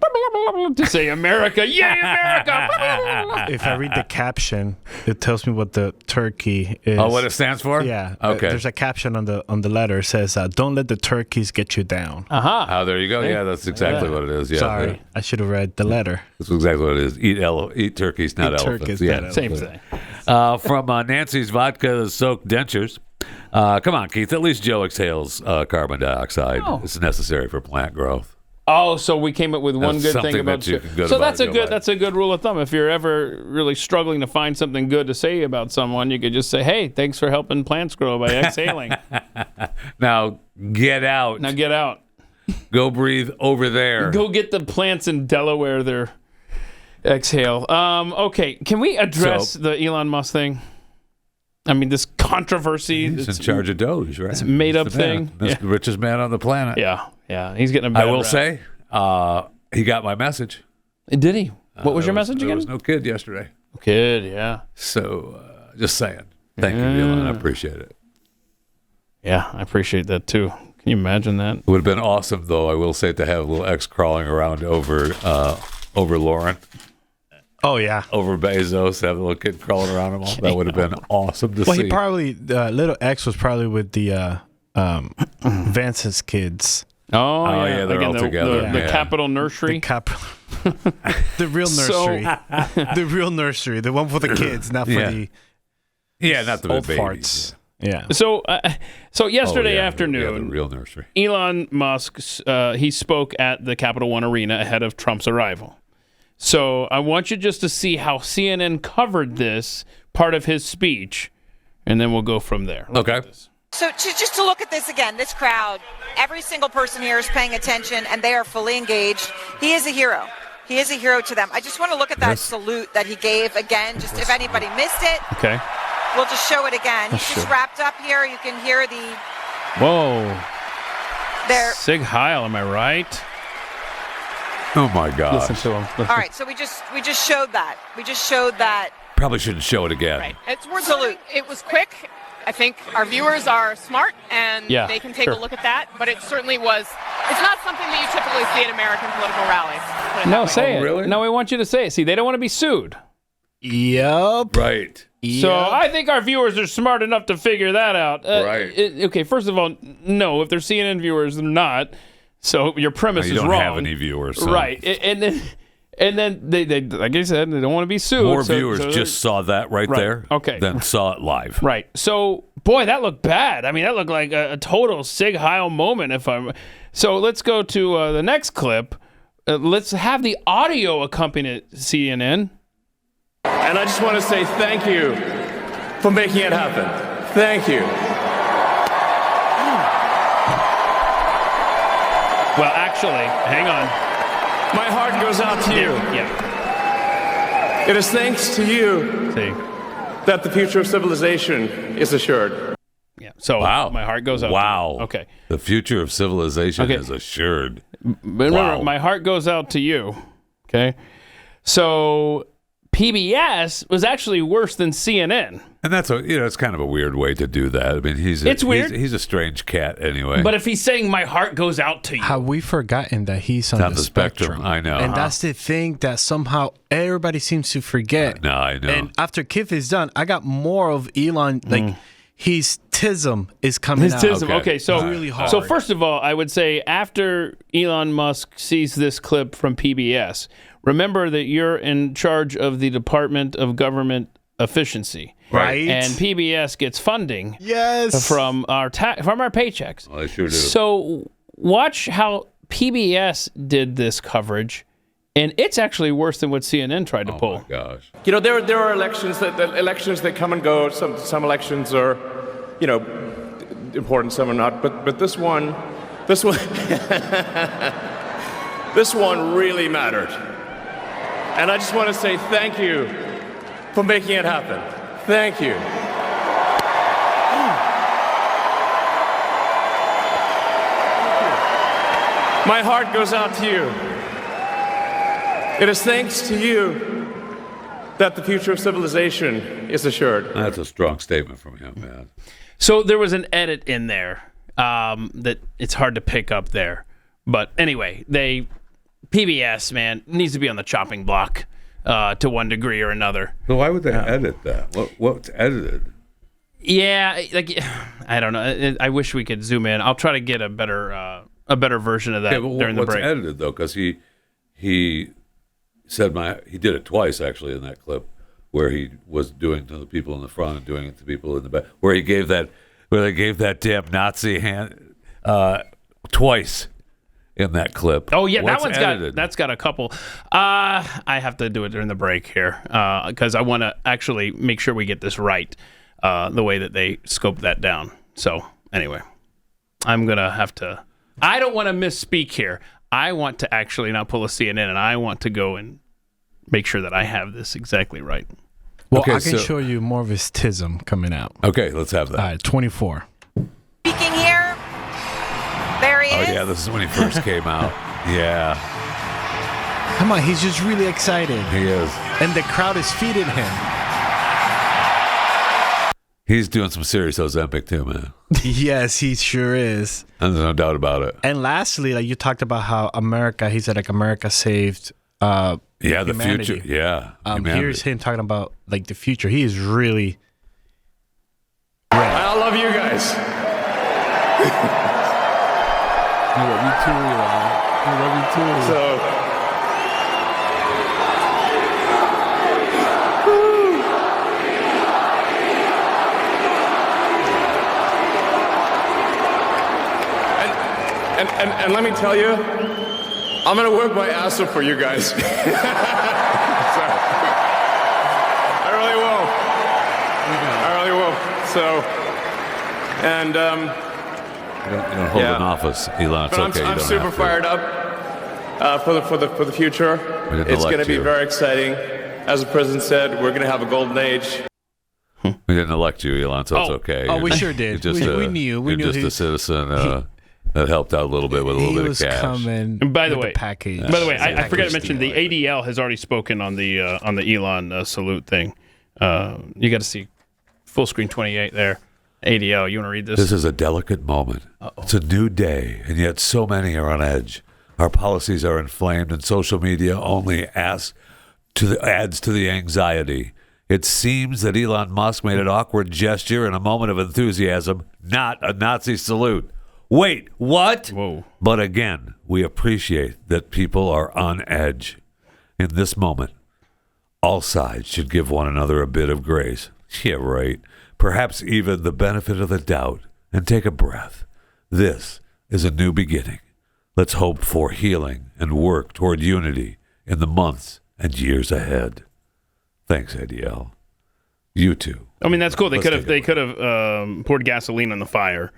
C: to say America, yay America.
D: If I read the caption, it tells me what the turkey is.
B: Oh, what it stands for?
D: Yeah.
B: Okay.
D: There's a caption on the letter. It says, "Don't let the turkeys get you down."
C: Uh-huh.
B: Oh, there you go. Yeah, that's exactly what it is. Yeah.
D: Sorry, I should have read the letter.
B: That's exactly what it is. Eat turkeys, not elephants. Yeah,
C: same thing.
B: From Nancy's vodka-soaked dentures. Come on, Keith. At least Joe exhales carbon dioxide.
C: Oh.
B: It's necessary for plant growth.
C: Oh, so we came up with one good thing about
B: you.
C: So that's a good rule of thumb. If you're ever really struggling to find something good to say about someone, you could just say, "Hey, thanks for helping plants grow by exhaling."
B: Now get out. Go breathe over there.
C: Go get the plants in Delaware there. Exhale. Okay, can we address the Elon Musk thing? I mean, this controversy.
B: He's in charge of Doge, right?
C: It's a made-up thing.
B: He's the richest man on the planet.
C: Yeah. He's getting a bad
B: I will
C: rap.
B: say, he got my message.
C: Did he? What was your message again?
B: There was no kid yesterday.
C: Kid, yeah.
B: So, just saying. Thank you, Elon. I appreciate it.
C: Yeah, I appreciate that, too. Can you imagine that?
B: It would have been awesome, though, I will say, to have a little X crawling around over Lauren.
D: Oh, yeah.
B: Over Bezos, have a little kid crawling around him. That would have been awesome to see.
D: Well, he probably, little X was probably with the Vance's kids.
C: Oh yeah,
B: they're all together.
C: The Capitol Nursery.
D: The real nursery. The real nursery. The one for the kids, not for the
B: not the
D: old
B: babies.
D: farts. Yeah.
C: So yesterday afternoon,
B: the real nursery.
C: Elon Musk he spoke at the Capital One Arena ahead of Trump's arrival. So I want you just to see how CNN covered this part of his speech, and then we'll go from there.
B: Okay.
O: So just to look at this again, this crowd, every single person here is paying attention and they are fully engaged. He is a hero. He is a hero to them. I just want to look at that salute that he gave again, just if anybody missed it.
C: Okay.
O: We'll just show it again. He's just wrapped up here. You can hear the...
C: Whoa.
O: There.
C: Sig Heil, am I right?
B: Oh, my gosh.
C: Listen to him. Listen.
O: All right, so we just showed that. We just showed that.
B: Probably shouldn't show it again.
P: Right. It's worth salute. It was quick. I think our viewers are smart, and they can take a look at that. But it certainly was. It's not something that you typically see at American political rallies.
C: No, say it.
B: Really?
C: No, we want you to say it. See, they don't want to be sued.
D: Yep.
B: Right.
C: So I think our viewers are smart enough to figure that out.
B: Right.
C: Okay, first of all, no, if they're CNN viewers, they're not. So your premise is wrong.
B: You don't have any viewers. So.
C: Right. And then they, like I said, they don't want to be sued.
B: More viewers just saw that right there.
C: Okay.
B: Than saw it live.
C: Right. So, boy, that looked bad. I mean, that looked like a total Sig Heil moment. So let's go to the next clip. Let's have the audio accompany CNN.
Q: And I just want to say thank you for making it happen. Thank you.
C: Well, actually, hang on.
Q: My heart goes out to you.
C: Yeah.
Q: It is thanks to you that the future of civilization is assured.
C: Yeah. So my heart goes out to you. Okay.
B: The future of civilization is assured.
C: Remember, my heart goes out to you. Okay. So PBS was actually worse than CNN.
B: And that's it's kind of a weird way to do that. I mean, it's weird. He's a strange cat anyway.
C: But if he's saying my heart goes out to you,
D: have we forgotten that he's on the spectrum?
B: I know,
D: and that's the thing that somehow everybody seems to forget.
B: No, I know.
D: And after Kiff is done, I got more of Elon. Like his tism is coming out.
C: His tism. Okay, so
D: really hard.
C: So first of all, I would say after Elon Musk sees this clip from PBS, remember that you're in charge of the Department of Government Efficiency.
D: Right.
C: And PBS gets funding from our paychecks.
B: Well, they sure do.
C: So watch how PBS did this coverage, and it's actually worse than what CNN tried to pull.
B: Oh, my gosh.
Q: You know, there are elections that come and go. Some elections are, important, some are not. But this one this one really mattered. And I just want to say thank you for making it happen. Thank you. My heart goes out to you. It is thanks to you that the future of civilization is assured.
B: That's a strong statement from him, man.
C: So there was an edit in there that it's hard to pick up there. But anyway, PBS, man, needs to be on the chopping block to one degree or another.
B: But why would they edit that? What's edited?
C: Yeah, I don't know. I wish we could zoom in. I'll try to get a better version of that during the break.
B: What's edited though? Because he said he did it twice actually in that clip where he was doing to the people in the front and doing it to people in the back. Where they gave that damn Nazi hand twice. In that clip.
C: Oh yeah,
B: What's
C: that's got a couple. I have to do it during the break here because I want to actually make sure we get this right, the way that they scoped that down. So anyway, I'm gonna have to. I don't want to misspeak here. I want to actually not pull a CNN, and I want to go and make sure that I have this exactly right.
D: Well, I can show you more of his tism coming out.
B: Okay, let's have that.
D: All right, 24.
O: Speaking here. There he is.
B: Oh, yeah, this is when he first came out. Yeah.
D: Come on, he's just really excited.
B: He is.
D: And the crowd is feeding him.
B: He's doing some serious Ozempic too, man.
D: Yes, he sure is.
B: There's no doubt about it.
D: And lastly, like you talked about how he said like America saved
B: the
D: humanity.
B: future. Yeah.
D: Here's him talking about like the future. He is really
Q: I love you guys.
D: I love you too, Elon. I love you too.
Q: So, and let me tell you, I'm gonna work my ass off for you guys. Sorry. I really will. So, And
B: you don't hold an office, Elon. It's
Q: but
B: okay.
Q: I'm super fired up for the future. It's going to be very exciting. As the president said, we're going to have a golden age.
B: We didn't elect you, Elon, so it's okay.
D: Oh, we sure did. We knew. We
B: you're
D: knew
B: just a citizen that helped out a little bit with a little bit of cash.
D: Coming.
C: And by the way,
D: I
C: forgot to mention the ADL has already spoken on the Elon salute thing. You got to see full screen 28 there. ADL, you want to read this?
B: This is a delicate moment. It's a new day, and yet so many are on edge. Our policies are inflamed, and social media only adds to the anxiety. It seems that Elon Musk made an awkward gesture in a moment of enthusiasm, not a Nazi salute. Wait, what?
C: Whoa.
B: But again, we appreciate that people are on edge. In this moment, all sides should give one another a bit of grace. Yeah, right. Perhaps even the benefit of the doubt, and take a breath. This is a new beginning. Let's hope for healing and work toward unity in the months and years ahead. Thanks, ADL. You too.
C: I mean, that's cool. They could have poured gasoline on the fire.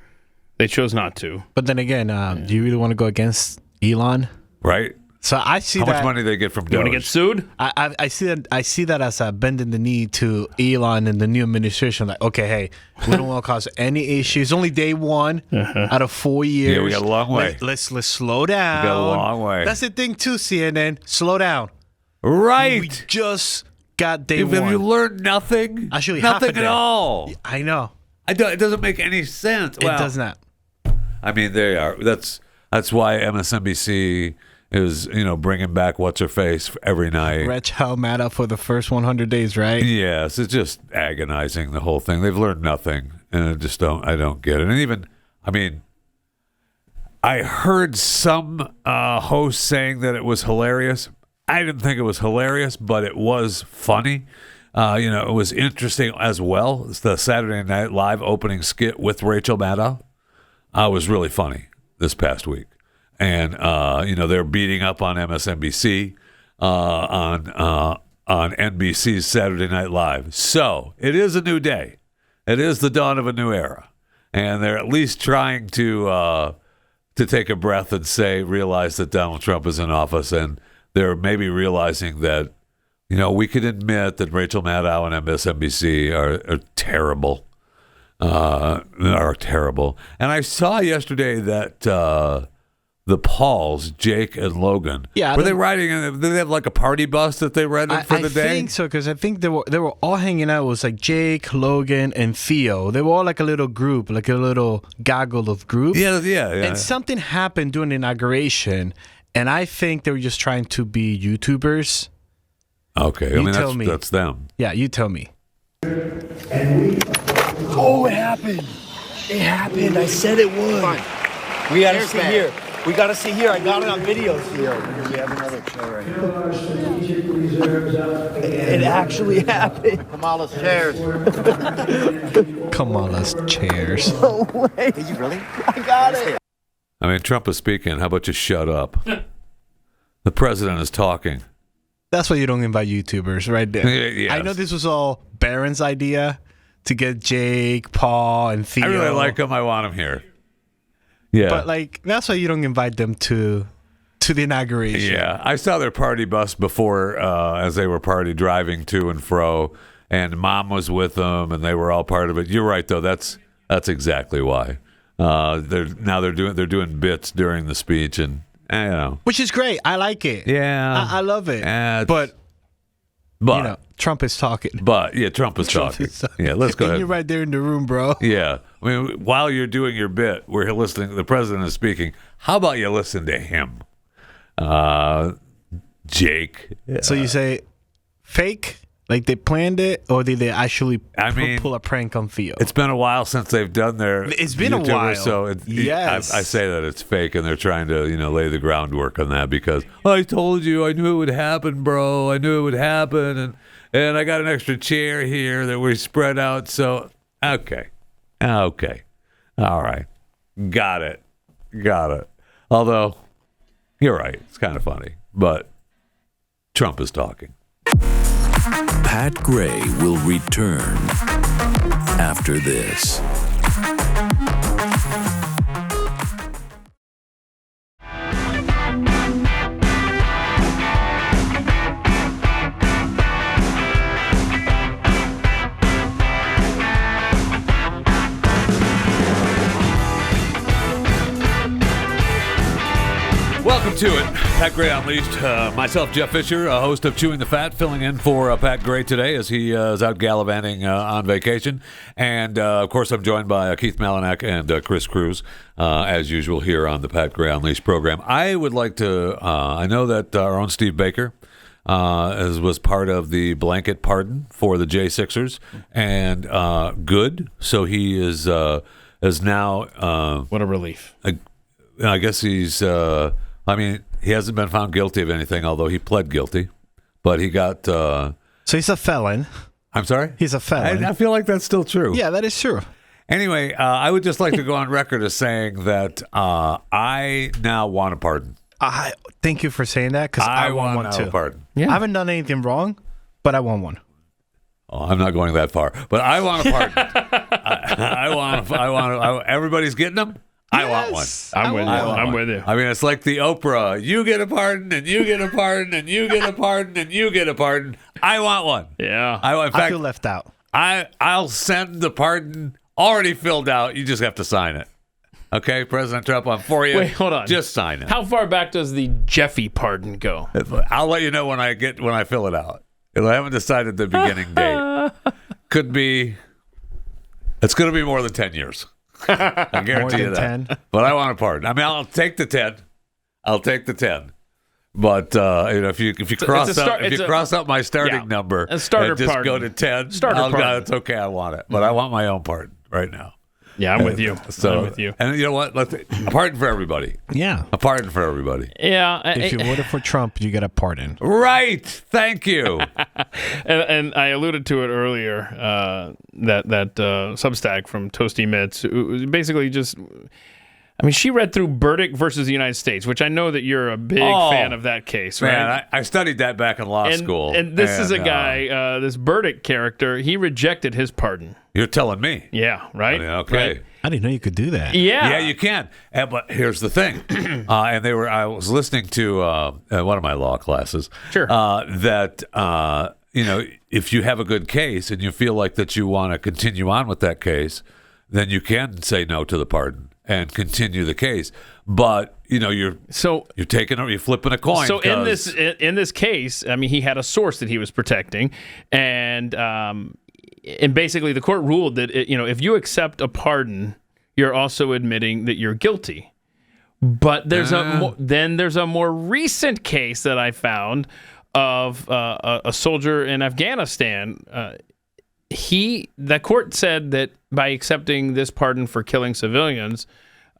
C: They chose not to.
D: But then again, do you really want to go against Elon?
B: Right.
D: So I see
B: how
D: that.
B: much money they get from Doge?
C: You want to get sued?
D: I see that as a bending the knee to Elon and the new administration. Like, okay, hey, we don't want to cause any issues. Only day one out of 4 years.
B: Yeah, we got a long way.
D: Let's slow down.
B: We got a long way.
D: That's the thing too, CNN. Slow down.
B: Right.
D: We just got day one.
B: Have you learned nothing?
D: Actually,
B: nothing at all.
D: I know.
B: It doesn't make any sense.
D: It does not.
B: I mean, they are. That's why MSNBC is, bringing back what's her face every night.
D: Rachel Maddow for the first 100 days, right?
B: Yes, it's just agonizing, the whole thing. They've learned nothing, and I don't get it. And even, I heard some host saying that it was hilarious. I didn't think it was hilarious, but it was funny. It was interesting as well. It's the Saturday Night Live opening skit with Rachel Maddow. Was really funny this past week. And, they're beating up on MSNBC, on NBC's Saturday Night Live. So it is a new day. It is the dawn of a new era. And they're at least trying to take a breath and realize that Donald Trump is in office. And they're maybe realizing that, we can admit that Rachel Maddow and MSNBC are terrible. Are terrible. And I saw yesterday that the Pauls, Jake and Logan, were they riding in? Did they have like a party bus that they rented for the day?
D: I think so, because I think they were all hanging out. It was like Jake, Logan, and Theo. They were all like a little group, like a little gaggle of group.
B: Yeah.
D: And something happened during the inauguration, and I think they were just trying to be YouTubers.
B: Okay, that's them.
D: Yeah, you tell me.
R: Oh, it happened. It happened. I said it would. Fine. We got to see here. We got to see here. I got it on video. Theo, we have another chair right here. It actually happened. Kamala's chairs.
D: Kamala's chairs.
R: No way. Did you really? I got it.
B: Trump is speaking. How about you shut up? The president is talking.
D: That's why you don't invite YouTubers right there.
B: Yes.
D: I know this was all Barron's idea to get Jake, Paul, and Theo.
B: I really like him. I want him here. Yeah.
D: But that's why you don't invite them to the inauguration.
B: Yeah. I saw their party bus before as they were party driving to and fro, and Mom was with them, and they were all part of it. You're right, though. That's exactly why. They're doing bits during the speech, and
D: which is great. I like it.
B: Yeah.
D: I love it. But Trump is talking.
B: But Trump is talking. Yeah, let's go ahead.
D: You're right there in the room, bro.
B: Yeah. While you're doing your bit, we're listening. The president is speaking. How about you listen to him? Jake.
D: So you say fake? Like they planned it, or did they actually pull a prank on Theo?
B: It's been a while since they've done their.
D: It's been a while,
B: so
D: yes.
B: I say that it's fake, and they're trying to lay the groundwork on that because I told you, I knew it would happen, bro. I knew it would happen, and I got an extra chair here that we spread out. So okay, all right, got it. Although you're right, it's kind of funny, but Trump is talking.
S: Pat Gray will return after this.
B: Welcome to it. Pat Gray Unleashed. Myself, Jeff Fisher, host of Chewing the Fat, filling in for Pat Gray today as he is out gallivanting on vacation. And, of course, I'm joined by Keith Malinak and Chris Cruz, as usual, here on the Pat Gray Unleashed program. I would like to, I know that our own Steve Baker was part of the blanket pardon for the J6ers, and good. So he is now...
C: what a relief.
B: I guess he's... he hasn't been found guilty of anything, although he pled guilty. But he got...
D: So he's a felon.
B: I'm sorry?
D: He's a felon.
B: I feel like that's still true.
D: Yeah, that is true.
B: Anyway, I would just like to go on record as saying that I now want a pardon.
D: Thank you for saying that, because I want one too.
B: A pardon.
D: Yeah. I haven't done anything wrong, but I want one.
B: Oh, I'm not going that far, but I want a pardon. Everybody's getting them. I want one.
C: I'm with you.
B: I mean, it's like the Oprah. You get a pardon, and you get a pardon, and you get a pardon, and you get a pardon. I want one.
C: Yeah.
B: In fact,
D: I feel left out.
B: I'll send the pardon already filled out. You just have to sign it. Okay, President Trump, I'm for you.
C: Wait, hold on.
B: Just sign it.
C: How far back does the Jeffy pardon go?
B: I'll let you know when I fill it out. I haven't decided the beginning date. Could be. It's going to be more than 10 years. I guarantee you that. 10. But I want a pardon. I mean, I'll take the 10. But if you cross out my starting number,
C: a starter
B: and just
C: pardon.
B: go to 10, it's okay. I want it, but I want my own pardon right now.
C: Yeah, I'm with you.
B: So,
C: I'm with you.
B: And you know what? A pardon for everybody.
D: Yeah,
B: a pardon for everybody.
C: Yeah.
D: If you voted for Trump, you get a pardon.
B: Right. Thank you.
C: and I alluded to it earlier. That Substack from Toasty Mitts, basically just. I mean, she read through Burdick versus the United States, which I know that you're a big fan of that case, right?
B: Man, I studied that back in law school.
C: And this is a guy, this Burdick character, he rejected his pardon.
B: You're telling me.
C: Yeah, right?
B: I mean, okay.
C: Right.
D: I didn't know you could do that.
C: Yeah.
B: Yeah, you can. But here's the thing. I was listening to one of my law classes.
C: Sure.
B: That, if you have a good case and you feel like that you want to continue on with that case, then you can say no to the pardon and continue the case, but you're flipping a coin.
C: So in this case, I mean, he had a source that he was protecting, and basically the court ruled that if you accept a pardon, you're also admitting that you're guilty. But there's a more recent case that I found of a soldier in Afghanistan. The court said that by accepting this pardon for killing civilians,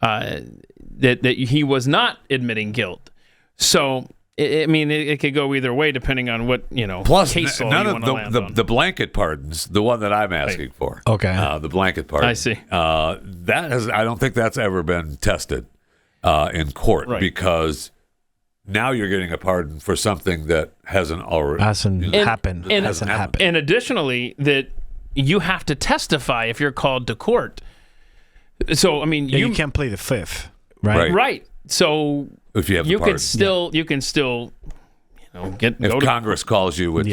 C: that he was not admitting guilt. So, it could go either way depending on what
B: Plus,
C: case law
B: none
C: you want to land on.
B: the blanket pardons, the one that I'm asking for.
D: Okay,
B: the blanket pardon.
C: I see.
B: I don't think that's ever been tested in court because. Now you're getting a pardon for something that hasn't
D: happened.
C: And additionally, that you have to testify if you're called to court. So I mean,
D: you can't play the fifth, right?
C: Right. So
B: if you have,
C: you can still get.
B: If Congress calls you, or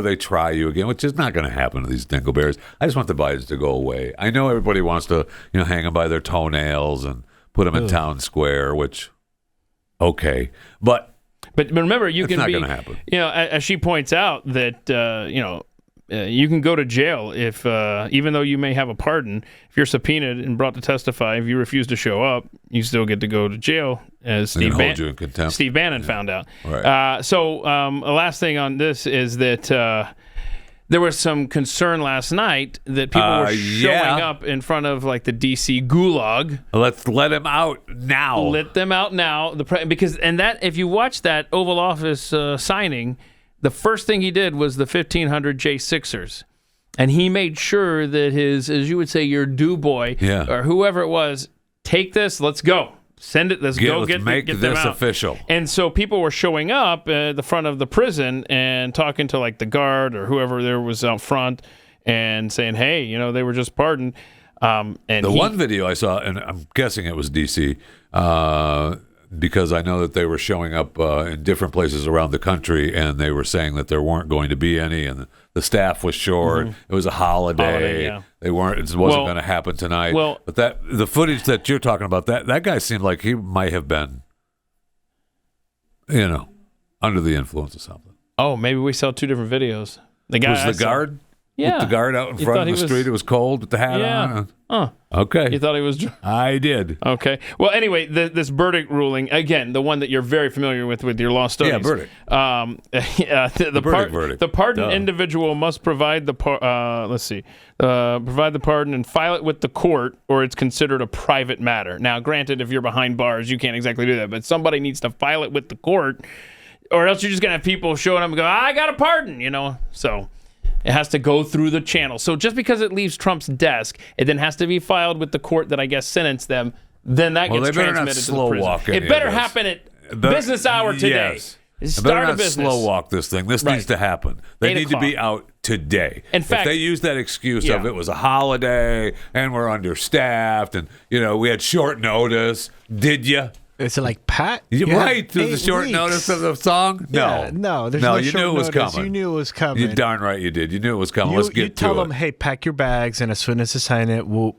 B: they try you again, which is not going to happen to these dingleberries. I just want the Bidens to go away. I know everybody wants to, hang them by their toenails and put them in town square, which. Okay, but
C: remember, you
B: it's
C: can
B: not
C: be,
B: going to happen.
C: As she points out that you can go to jail if even though you may have a pardon, if you're subpoenaed and brought to testify, if you refuse to show up, you still get to go to jail. As Steve Bannon found out.
B: Right.
C: So the last thing on this is that. There was some concern last night that people were showing up in front of the D.C. gulag.
B: Let's let him out now.
C: Let them out now. If you watch that Oval Office signing, the first thing he did was the 1,500 J6ers. And he made sure that his, as you would say, your do boy or whoever it was, take this, let's go. Send it. Let's
B: make
C: them
B: this
C: out.
B: official.
C: And so people were showing up at the front of the prison and talking to the guard or whoever there was out front and saying, "Hey, they were just pardoned." And
B: one video I saw, and I'm guessing it was D.C., because I know that they were showing up in different places around the country, and they were saying that there weren't going to be any, and the staff was short. It was a holiday. They weren't. It wasn't going to happen tonight. But the footage that you're talking about, that guy seemed like he might have been, under the influence of something.
C: Oh, maybe we saw two different videos. The guy
B: was the guard.
C: Yeah,
B: with the guard out in front of the street. It was cold with the hat on. Okay.
C: You thought he was?
B: I did.
C: Okay. Well, anyway, this verdict ruling again, the one that you're very familiar with your law studies.
B: Yeah, verdict.
C: The
B: verdict.
C: The pardoned individual must provide the provide the pardon and file it with the court, or it's considered a private matter. Now, granted, if you're behind bars, you can't exactly do that, but somebody needs to file it with the court, or else you're just gonna have people showing up and go, "I got a pardon," So. It has to go through the channel. So just because it leaves Trump's desk, it then has to be filed with the court that I guess sentenced them. Then that gets transmitted to the prison. It better happen at business hour today.
B: Yes.
C: Start a business.
B: Slow walk this thing. This needs to happen. They need to be out today.
C: In fact,
B: if they use that excuse of it was a holiday and we're understaffed and we had short notice, did you?
D: Is it like Pat?
B: Right, through the short notice of the song?
D: No, there's no
B: you
D: short
B: knew it was
D: notice.
B: coming.
D: You knew it was coming.
B: You darn right you did. You knew it was coming. Let's get to it.
D: You tell them, hey, pack your bags, and as soon as they sign it, we'll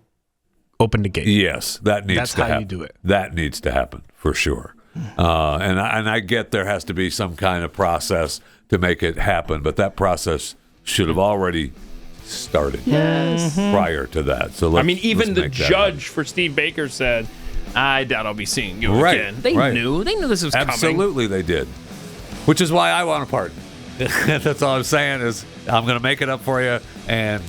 D: open the gate.
B: Yes, that needs to happen.
D: That's how you do it.
B: That needs to happen, for sure. And I get there has to be some kind of process to make it happen, but that process should have already started prior to that. So
C: even the judge for Steve Baker said, I doubt I'll be seeing you again. They knew this was coming.
B: Absolutely, they did. Which is why I want a pardon. That's all I'm saying is I'm going to make it up for you, and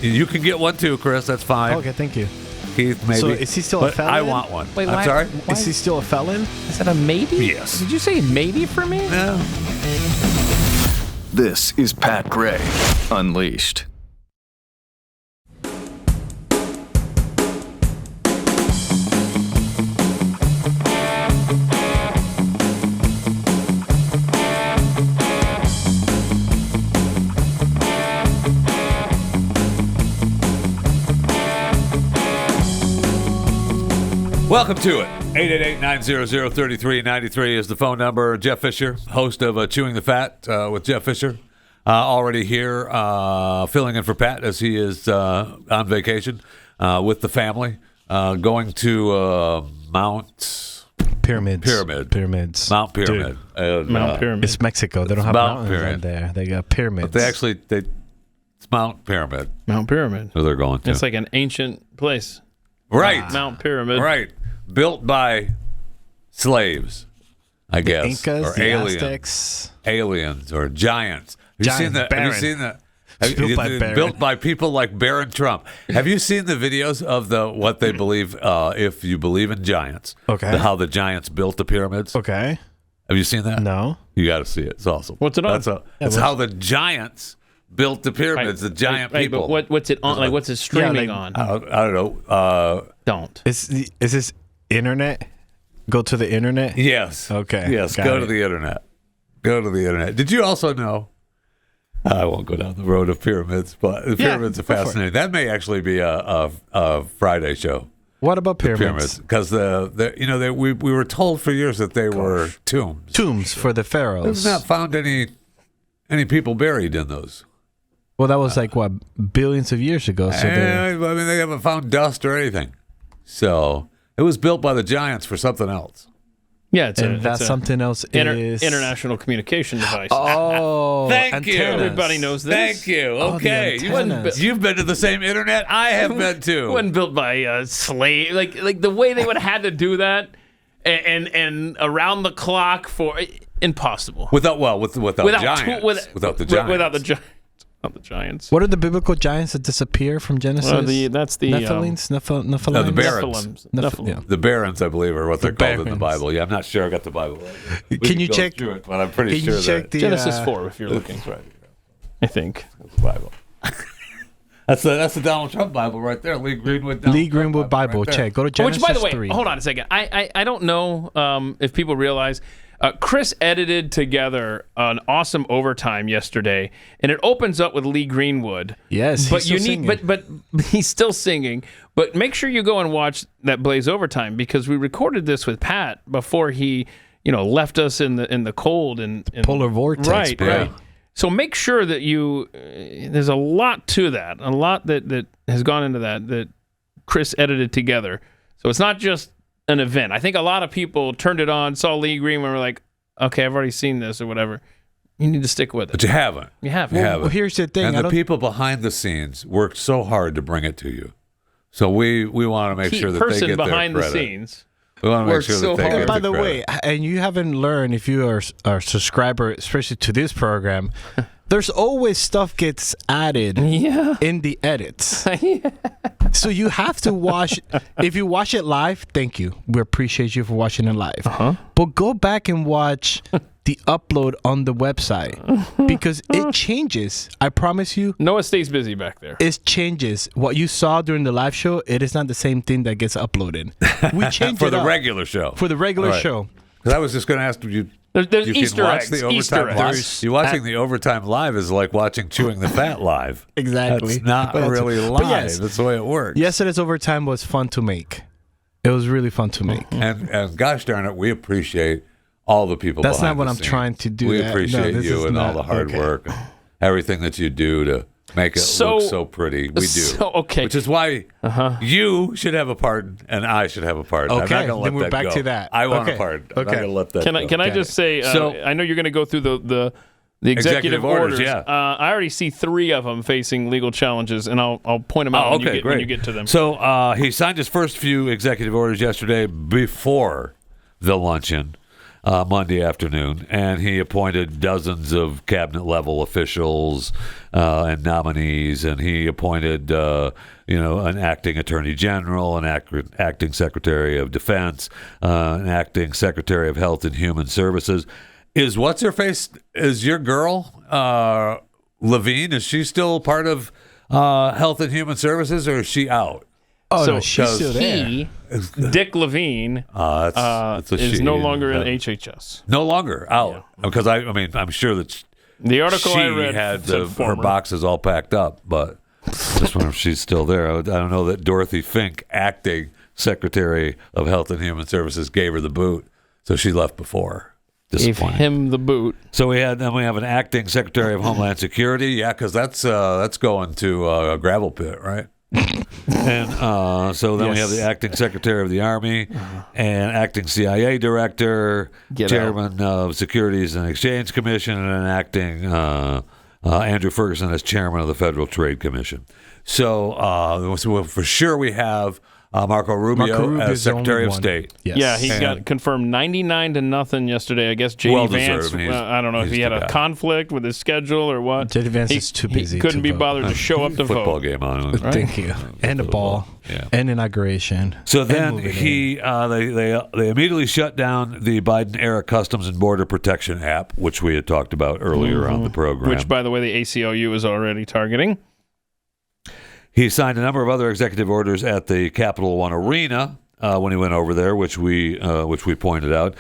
B: you can get one too, Chris. That's fine.
D: Okay, thank you.
B: Keith, maybe.
D: So is he still a felon?
B: I want one.
C: Wait,
B: I'm sorry?
D: Is he still a felon?
C: Is that a maybe?
B: Yes.
C: Did you say maybe for me?
B: No.
G: This is Pat Gray Unleashed.
B: Welcome to it. 888-900-3393 is the phone number. Jeff Fisher, host of Chewing the Fat with Jeff Fisher, already here filling in for Pat as he is on vacation with the family, going to
D: Pyramids.
B: Mount Pyramid.
C: Mount Pyramid.
D: It's Mexico. They don't have mountains on there. They got pyramids.
B: But it's Mount Pyramid.
C: Mount Pyramid.
B: So they're going to.
C: It's like an ancient place.
B: Right.
C: Mount Pyramid.
B: Right. Built by slaves, I guess.
D: Incas,
B: or
D: the
B: aliens.
D: Aztecs.
B: Aliens or giants. Have you seen that? Built by people like Barron Trump. Have you seen the videos of what they believe, if you believe in giants, how the giants built the pyramids?
D: Okay.
B: Have you seen that?
D: No.
B: You got to see it. It's awesome.
C: What's it on?
B: That's how the giants built the pyramids, the giant people.
C: But what's it on? Like, what's it streaming on?
B: I don't know.
C: Don't.
D: Is this internet? Go to the internet?
B: Yes.
D: Okay.
B: Yes, go to the internet. Go to the internet. Did you also know? I won't go down the road of pyramids, but the pyramids are fascinating. That may actually be a Friday show.
D: What about pyramids?
B: Because we were told for years that they were tombs.
D: Tombs for the pharaohs.
B: They've not found any people buried in those.
D: Well, that was like billions of years ago. So
B: I mean, they haven't found dust or anything. So it was built by the giants for something else.
C: Yeah,
D: something else is
C: international communication device.
D: Oh,
B: thank you.
C: Everybody knows this.
B: Thank you. Okay, you've been to the same internet I have been to.
C: It wasn't built by slave. Like the way they would have had to do that, and around the clock for impossible.
B: Without giants. Without the giants.
C: Not the giants.
D: What are the biblical giants that disappear from Genesis?
C: That's the
D: Nephilims?
B: No, the Barons.
C: Nephilim.
B: The Barons, I believe, are what they're called in the Bible. Yeah, I'm not sure I got the Bible right.
D: Can you check?
B: Through it, but I'm pretty sure that
C: Genesis 4, if you're looking.
B: That's right.
C: I think.
B: That's the Bible. That's the Donald Trump Bible right there. Lee Greenwood
D: Bible. Right, check. Go to Genesis 3.
C: Which, by the way, hold on a second. I don't know if people realize Chris edited together an awesome overtime yesterday, and it opens up with Lee Greenwood.
D: Yes,
C: but but he's still singing. But make sure you go and watch that Blaze overtime, because we recorded this with Pat before he, left us in the cold and
D: polar vortex.
C: Right. So make sure that there's a lot to that, a lot that has gone into that Chris edited together. So it's not just an event. I think a lot of people turned it on, saw Lee Greenwood, and were like, okay, I've already seen this or whatever. You need to stick with it.
B: But you haven't.
C: You haven't.
D: Well, here's the thing.
B: And the people behind the scenes worked so hard to bring it to you. So we want to make sure that they get their credit.
C: Person behind the scenes.
B: We want to make sure that they get
D: By
B: the
D: the way, and you haven't learned, if you are a subscriber, especially to this program, there's always stuff gets added in the edits. So you have to watch. If you watch it live, thank you. We appreciate you for watching it live. But go back and watch the upload on the website, because it changes. I promise you.
C: Noah stays busy back there.
D: It changes. What you saw during the live show, it is not the same thing that gets uploaded. We changed
B: for the regular show.
D: For the regular show.
B: Because I was just going to ask you.
C: There's
B: you
C: Easter
B: can watch
C: eggs.
B: The overtime
C: Easter
B: live.
C: eggs.
B: You watching the overtime live is like watching Chewing the Fat live.
D: Exactly.
B: It's not really live.
D: Yes,
B: that's the way it works.
D: Yesterday's overtime was fun to make. It was really fun to make.
B: And gosh darn it, we appreciate all the people.
D: That's
B: behind
D: not what
B: the
D: I'm
B: scenes.
D: trying to do.
B: We appreciate you and all the hard work, and everything that you do to make it look so pretty. We do. Which is why you should have a pardon and I should have a pardon.
D: Okay,
B: I'm not gonna let
D: then we're
B: that
D: back
B: go.
D: to that.
B: I want a pardon. I'm not going to let that go.
C: Can I just say, I know you're going to go through the executive orders. I already see 3 of them facing legal challenges, and I'll point them out when you get to them.
B: So he signed his first few executive orders yesterday before the luncheon. Monday afternoon, and he appointed dozens of cabinet-level officials and nominees, and he appointed, an acting attorney general, an acting secretary of defense, an acting secretary of health and human services. Is what's-her-face, is your girl, Levine, is she still part of health and human services, or is she out?
D: Oh, so no, she's still there.
C: Dick Levine, is no longer in HHS.
B: No longer out, because I'm sure that
C: the article
B: she
C: I read
B: had her boxes all packed up, but just wonder if she's still there. I don't know that Dorothy Fink, acting Secretary of Health and Human Services, gave her the boot, so she left before.
C: Gave him the boot.
B: So we have an acting Secretary of Homeland Security, because that's going to a gravel pit, right? And so then we have the acting secretary of the Army, and acting CIA director, chairman of Securities and Exchange Commission, and an acting Andrew Ferguson as chairman of the Federal Trade Commission. So for sure we have Marco Rubio as Secretary of State.
C: Yes. Yeah, he got confirmed 99-0 yesterday. I guess J.D. Vance, I don't know if he had a conflict with his schedule or what.
D: J.D. Vance is too busy.
C: He couldn't be bothered to show up to vote.
B: Football game on.
D: Right? Thank you. And a ball. And inauguration.
B: So then they immediately shut down the Biden-era Customs and Border Protection app, which we had talked about earlier on the program.
C: Which, by the way, the ACLU is already targeting.
B: He signed a number of other executive orders at the Capital One Arena when he went over there, which we pointed out.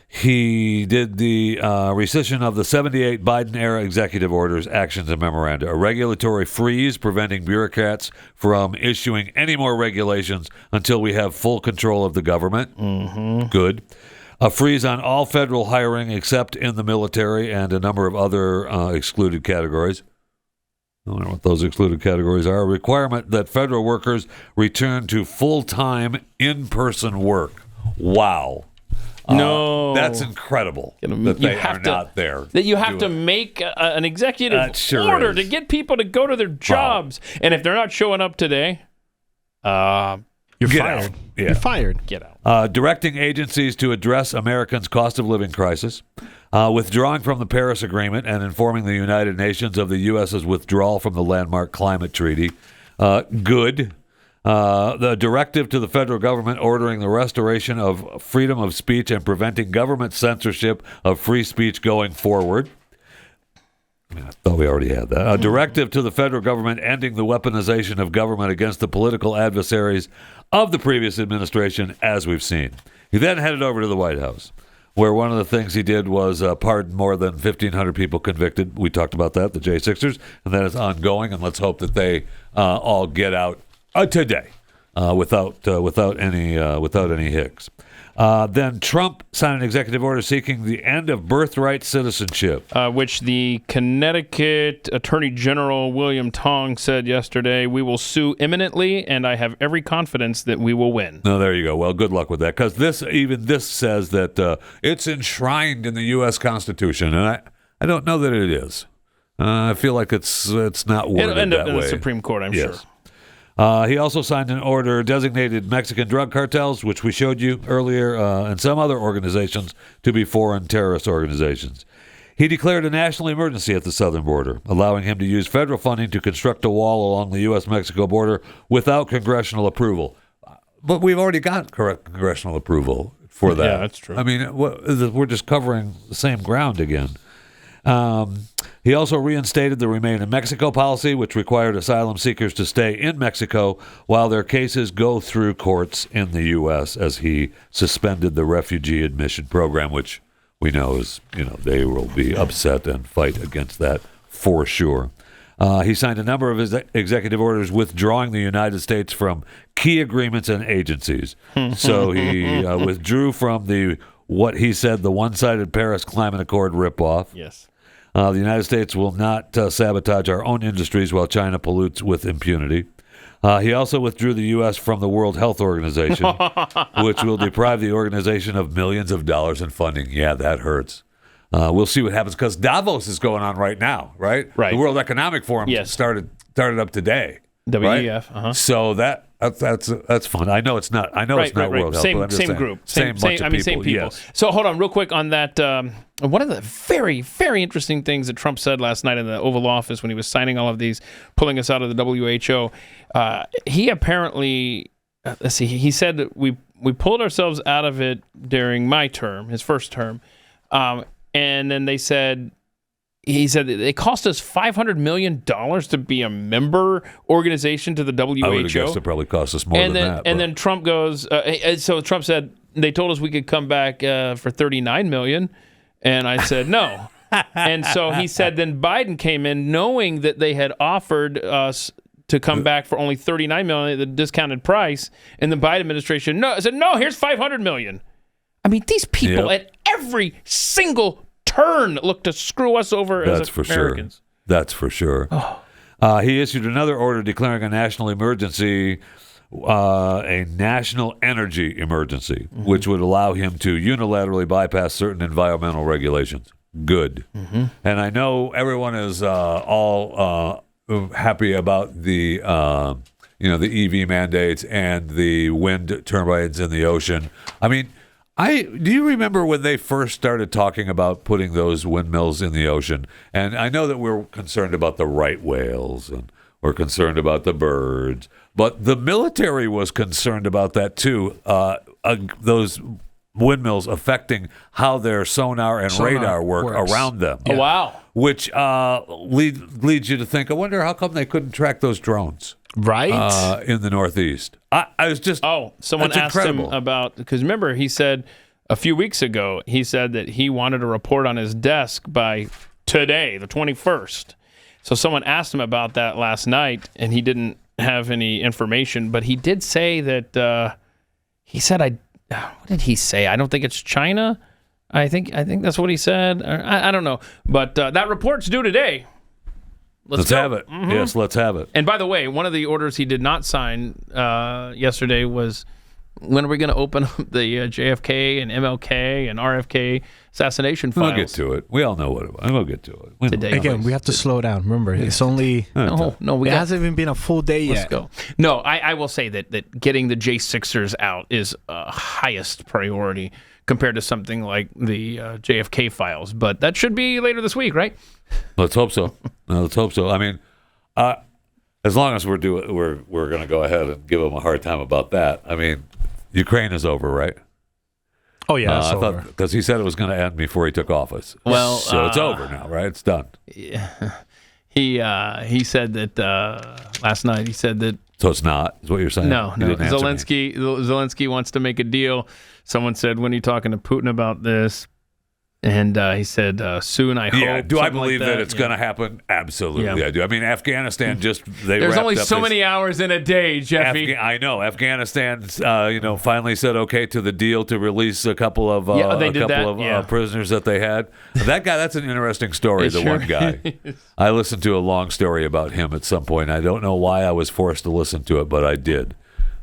B: He did the rescission of the 78 Biden-era executive orders, actions, and memoranda. A regulatory freeze preventing bureaucrats from issuing any more regulations until we have full control of the government.
C: Mm-hmm.
B: Good. A freeze on all federal hiring except in the military and a number of other excluded categories. I don't know what those excluded categories are. A requirement that federal workers return to full-time in-person work. Wow.
C: No.
B: That's incredible that they are not there.
C: That you have to make an executive order to get people to go to their jobs. Wow. And if they're not showing up today,
D: you're fired.
B: Yeah.
D: You're fired.
C: Get out.
B: Directing agencies to address Americans' cost of living crisis. Withdrawing from the Paris Agreement and informing the United Nations of the U.S.'s withdrawal from the landmark climate treaty. Good. The directive to the federal government ordering the restoration of freedom of speech and preventing government censorship of free speech going forward. I thought we already had that. A directive to the federal government ending the weaponization of government against the political adversaries of the previous administration, as we've seen. He then headed over to the White House, where one of the things he did was pardon more than 1,500 people convicted. We talked about that, the J6ers, and that is ongoing, and let's hope that they all get out today without any hicks. Then Trump signed an executive order seeking the end of birthright citizenship.
C: Which the Connecticut Attorney General William Tong said yesterday, we will sue imminently, and I have every confidence that we will win.
B: No, there you go. Well, good luck with that, because this says that it's enshrined in the U.S. Constitution, and I don't know that it is. I feel like it's not worded
C: It'll end up
B: that
C: in
B: way.
C: the Supreme Court, I'm sure.
B: He also signed an order designated Mexican drug cartels, which we showed you earlier, and some other organizations to be foreign terrorist organizations. He declared a national emergency at the southern border, allowing him to use federal funding to construct a wall along the U.S.-Mexico border without congressional approval. But we've already got congressional approval for that.
C: Yeah, that's true.
B: I mean, we're just covering the same ground again. He also reinstated the Remain in Mexico policy, which required asylum seekers to stay in Mexico while their cases go through courts in the U.S., as he suspended the refugee admission program, which we know is, they will be upset and fight against that for sure. He signed a number of his executive orders withdrawing the United States from key agreements and agencies. So he withdrew from what he said the one-sided Paris Climate Accord ripoff.
C: Yes.
B: The United States will not sabotage our own industries while China pollutes with impunity. He also withdrew the U.S. from the World Health Organization, which will deprive the organization of millions of dollars in funding. Yeah, that hurts. We'll see what happens, because Davos is going on right now, right?
C: Right.
B: The World Economic Forum started up today.
C: WEF.
B: Right? So that's fun. I know it's not. World Health.
C: Same group. Same bunch of people. Same people. Yes. So hold on, real quick on that. One of the very, very interesting things that Trump said last night in the Oval Office when he was signing all of these, pulling us out of the WHO. He apparently, he said that we pulled ourselves out of it during my term, his first term, and then he said that it cost us $500 million to be a member organization to the WHO.
B: I would have guessed it probably cost us more than that.
C: And then Trump goes, so Trump said, they told us we could come back for $39 million. And I said, no. And so he said, then Biden came in knowing that they had offered us to come back for only $39 million at the discounted price. And the Biden administration said, no, here's $500 million. I mean, these people at every single turn look to screw us over as Americans.
B: Sure. That's for sure. He issued another order declaring a national emergency, a national energy emergency, which would allow him to unilaterally bypass certain environmental regulations. Good. And I know everyone is all happy about the EV mandates and the wind turbines in the ocean. I mean, do you remember when they first started talking about putting those windmills in the ocean? And I know that we're concerned about the right whales and we're concerned about the birds, but the military was concerned about that too. Those windmills affecting how their sonar and radar works around them.
C: Oh, wow.
B: Which leads you to think, I wonder how come they couldn't track those drones.
D: Right?
B: In the Northeast. I was just...
C: someone asked him about... Because remember, he said a few weeks ago, he said that he wanted a report on his desk by today, the 21st. So someone asked him about that last night, and he didn't have any information. But he did say that... he said, what did he say? I don't think it's China. I think that's what he said. I don't know. But that report's due today.
B: Let's have it. Mm-hmm. Yes, let's have it.
C: And by the way, one of the orders he did not sign yesterday was, when are we going to open up the JFK and MLK and RFK assassination files?
B: We'll get to it. We all know what it was. We'll get to it.
D: Today. Again, we have to slow down. Remember, it's only...
C: No, it
D: hasn't even been a full day yet.
C: Let's go. No, I will say that getting the J6ers out is highest priority compared to something like the JFK files. But that should be later this week, right?
B: Let's hope so. Let's hope so. I mean, as long as we're going to go ahead and give them a hard time about that. I mean, Ukraine is over, right?
D: Oh yeah,
B: I thought, because he said it was going to end before he took office.
C: Well,
B: so it's over now, right? It's done.
C: He said that last night. He said that.
B: So it's not, is what you're saying?
C: No. Zelensky wants to make a deal. Someone said, when are you talking to Putin about this? And he said, soon, I hope.
B: Yeah, do I believe
C: like
B: that it's going to happen? Absolutely, I do. I mean, Afghanistan
C: There's only so many hours in a day, Jeffy.
B: I know. Afghanistan, finally said okay to the deal to release a couple of prisoners that they had. That guy, that's an interesting story, one guy. I listened to a long story about him at some point. I don't know why I was forced to listen to it, but I did.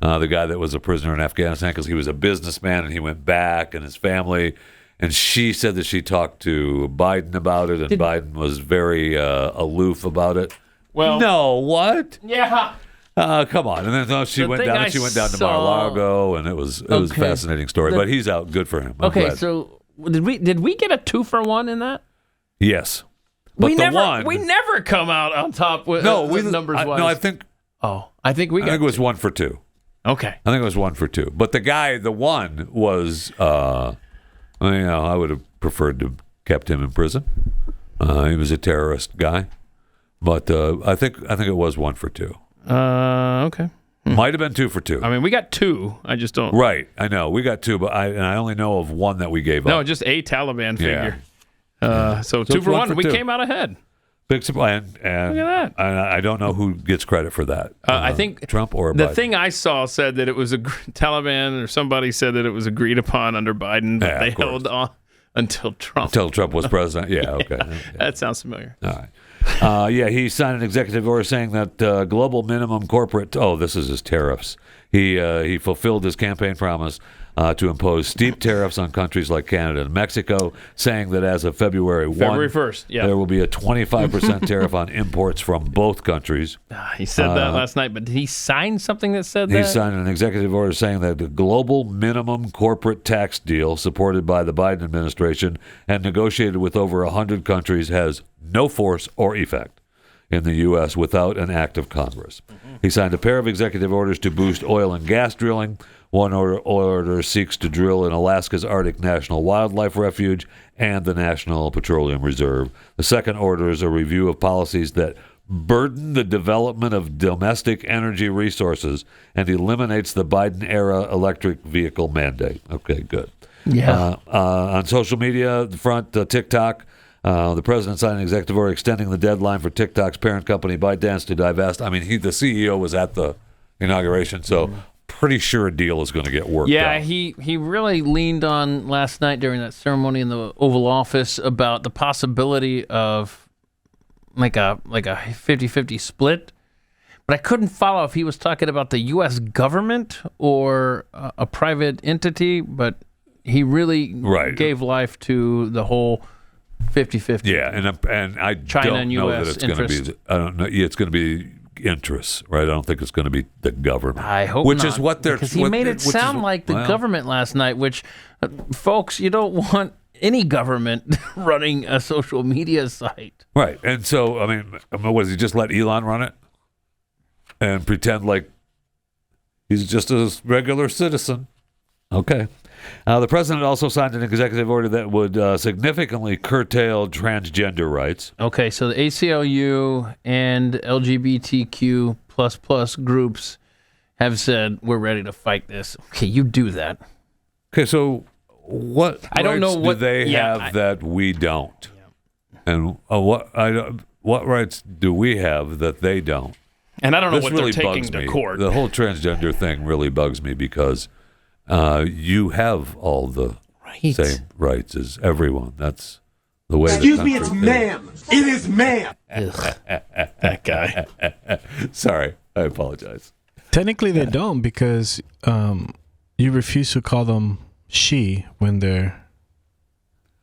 B: The guy that was a prisoner in Afghanistan because he was a businessman and he went back and his family. And she said that she talked to Biden about it, and Biden was very aloof about it.
C: Well,
B: no, what?
C: Yeah.
B: Come on. And then she went down. She went down to Mar-a-Lago, and it was a fascinating story. But he's out. Good for him. I'm glad.
C: So did we get a 2-for-1 in that?
B: Yes. But
C: we never come out on top with numbers wise.
B: No, I think.
C: Oh, I think we got.
B: I think it was 1 for 2.
C: Okay.
B: I think it was 1 for 2. But the one was. I would have preferred to have kept him in prison. He was a terrorist guy, but I think it was 1 for 2.
C: Okay.
B: Might have been 2 for 2.
C: I mean, we got 2. I just don't.
B: Right, I know we got 2, but I only know of 1 that we gave up.
C: No, just a Taliban figure. So 2 for 1. We came out ahead.
B: Big supply, and
C: look at that.
B: I don't know who gets credit for that.
C: I think
B: Trump or
C: the
B: Biden.
C: thing I saw said that it was Taliban or somebody said that it was agreed upon under Biden, but they held on until Trump.
B: Until Trump was president. Yeah, okay.
C: That sounds familiar.
B: All right. He signed an executive order saying that global minimum corporate. Oh, this is his tariffs. He fulfilled his campaign promise to impose steep tariffs on countries like Canada and Mexico, saying that as of February
C: 1st,
B: there will be a 25% tariff on imports from both countries.
C: He said that last night, but did he sign something that said that?
B: He signed an executive order saying that the global minimum corporate tax deal supported by the Biden administration and negotiated with over 100 countries has no force or effect in the U.S. without an act of Congress. He signed a pair of executive orders to boost oil and gas drilling. One order seeks to drill in Alaska's Arctic National Wildlife Refuge and the National Petroleum Reserve. The second order is a review of policies that burden the development of domestic energy resources and eliminates the Biden-era electric vehicle mandate. Okay, good.
C: Yeah.
B: On social media front, TikTok, the president signed an executive order extending the deadline for TikTok's parent company ByteDance to divest. I mean, the CEO was at the inauguration, so pretty sure a deal is going to get worked out.
C: Yeah, he really leaned on last night during that ceremony in the Oval Office about the possibility of like a 50-50 split. But I couldn't follow if he was talking about the U.S. government or a private entity, but he really gave life to the whole 50-50.
B: Yeah, and I
C: China
B: don't
C: and
B: know
C: US
B: that it's going to be. I don't know. It's going to be interests, right? I don't think it's going to be the government.
C: I hope
B: which
C: not.
B: Is what they're.
C: Because he made it sound like the government last night. Which, folks, you don't want any government running a social media site,
B: right? And so, I mean, was he just let Elon run it and pretend like he's just a regular citizen? Okay. The president also signed an executive order that would significantly curtail transgender rights.
C: Okay, so the ACLU and LGBTQ++ groups have said, we're ready to fight this. Okay, you do that.
B: Okay, so what
C: I don't know what
B: do they have that we don't? Yeah. And what rights do we have that they don't?
C: And I don't know
B: this
C: what
B: really
C: they're taking
B: bugs
C: to
B: me.
C: court.
B: The whole transgender thing really bugs me because you have all the same rights as everyone. That's the way.
R: Excuse me, it's ma'am. It is ma'am.
C: That guy.
B: Sorry, I apologize.
D: Technically, they don't because you refuse to call them she when they're.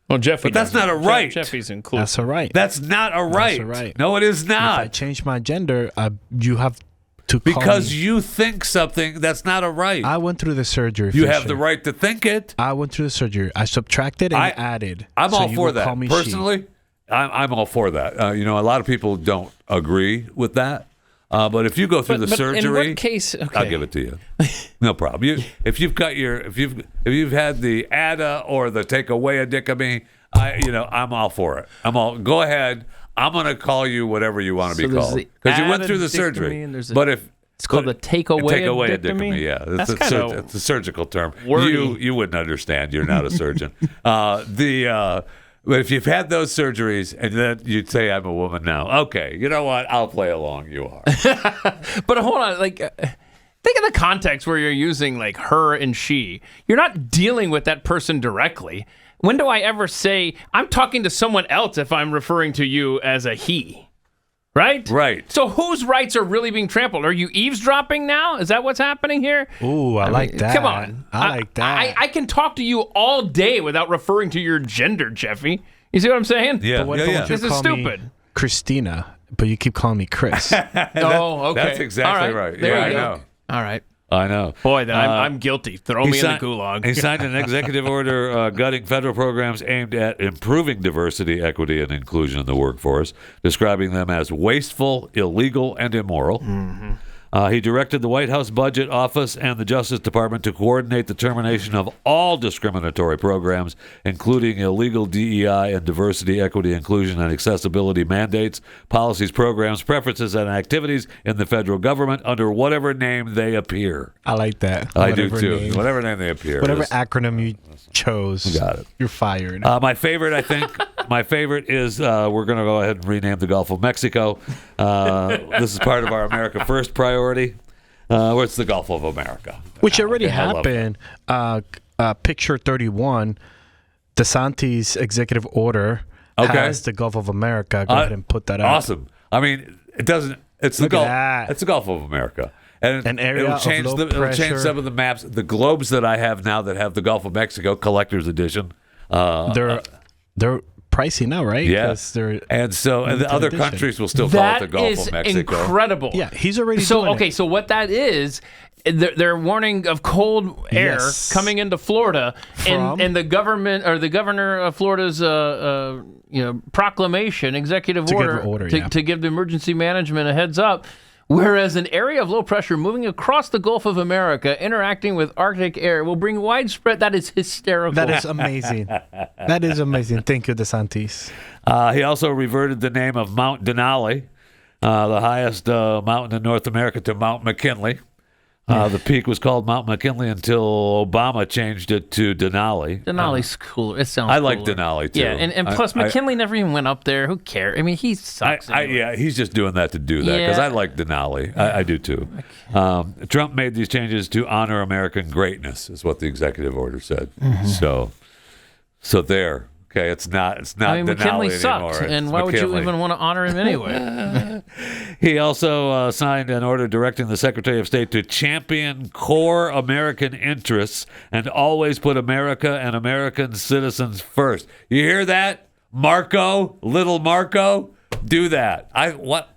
C: Well, Jeffy,
B: but that's not a right.
C: Jeffy's included.
D: That's a right.
B: That's not a right.
D: That's a right.
B: No, it is not.
D: If I change my gender, you have to call
B: because
D: me.
B: You think something that's not a right.
D: I went through the surgery.
B: You have the right to think it.
D: I went through the surgery. I subtracted and added.
B: I'm
D: so
B: all for that.
D: Call me
B: Personally, I'm all for that. A lot of people don't agree with that. But if you go through the surgery,
C: in what case? Okay.
B: I'll give it to you. No problem. If you've had the ADA or the take away a dichotomy, I'm all for it. Go ahead. I'm going to call you whatever you want to be called because you went through the surgery. But if
C: it's called the
B: take-away-dictomy. Yeah, it's a surgical term. You wouldn't understand. You're not a surgeon. But if you've had those surgeries and then you'd say, I'm a woman now. Okay, you know what? I'll play along. You are.
C: But hold on. Like, think of the context where you're using, like, her and she. You're not dealing with that person directly. When do I ever say, I'm talking to someone else if I'm referring to you as a he? Right?
B: Right.
C: So whose rights are really being trampled? Are you eavesdropping now? Is that what's happening here?
D: Ooh, I like that.
C: Come on.
D: I like that.
C: I can talk to you all day without referring to your gender, Jeffy. You see what I'm saying?
B: Yeah.
C: This is stupid.
D: Christina, but you keep calling me Chris.
C: Okay.
B: That's exactly right.
C: There
B: I
C: you go.
B: know.
C: All right.
B: I know.
C: Boy, then I'm guilty. Throw me in the gulag.
B: He signed an executive order gutting federal programs aimed at improving diversity, equity, and inclusion in the workforce, describing them as wasteful, illegal, and immoral.
C: Mm-hmm.
B: He directed the White House Budget Office and the Justice Department to coordinate the termination of all discriminatory programs, including illegal DEI and diversity, equity, inclusion, and accessibility mandates, policies, programs, preferences, and activities in the federal government under whatever name they appear.
D: I like that.
B: I do too. Whatever name they appear.
D: Whatever acronym you chose.
B: Got it.
D: You're fired.
B: My favorite, I think, is we're going to go ahead and rename the Gulf of Mexico. This is part of our America First priority. Where it's the Gulf of America.
D: Which already happened. Picture 31, DeSantis' executive order has the Gulf of America. Go ahead and put that out.
B: Awesome. I mean, it doesn't. It's the Gulf. It's the Gulf of America. And
D: an area
B: it'll change
D: of low pressure.
B: It'll change some of the maps. The globes that I have now that have the Gulf of Mexico collector's edition.
D: They're pricey now, right?
B: Yeah. And the other countries will still call it the Gulf of Mexico.
C: That is incredible.
D: Yeah, he's already doing it.
C: So what that is, they're warning of cold air coming into Florida, and the government or the governor of Florida's proclamation, executive order to give the emergency management a heads up. Whereas an area of low pressure moving across the Gulf of America, interacting with Arctic air, will bring widespread. That is hysterical.
D: That is amazing. That is amazing. Thank you, DeSantis.
B: He also reverted the name of Mount Denali, the highest mountain in North America, to Mount McKinley. The peak was called Mount McKinley until Obama changed it to Denali.
C: Denali's cooler. It sounds.
B: I like
C: cooler.
B: Denali too.
C: Yeah, and plus McKinley never even went up there. Who cares? I mean, he sucks.
B: He's just doing that to do that because I like Denali. I do too. Trump made these changes to honor American greatness, is what the executive order said. Mm-hmm. So there. Okay, it's not. I mean,
C: McKinley
B: Denali
C: sucked,
B: anymore.
C: and why would you even want to honor him anyway?
B: He also signed an order directing the Secretary of State to champion core American interests and always put America and American citizens first. You hear that, Marco? Little Marco? Do that.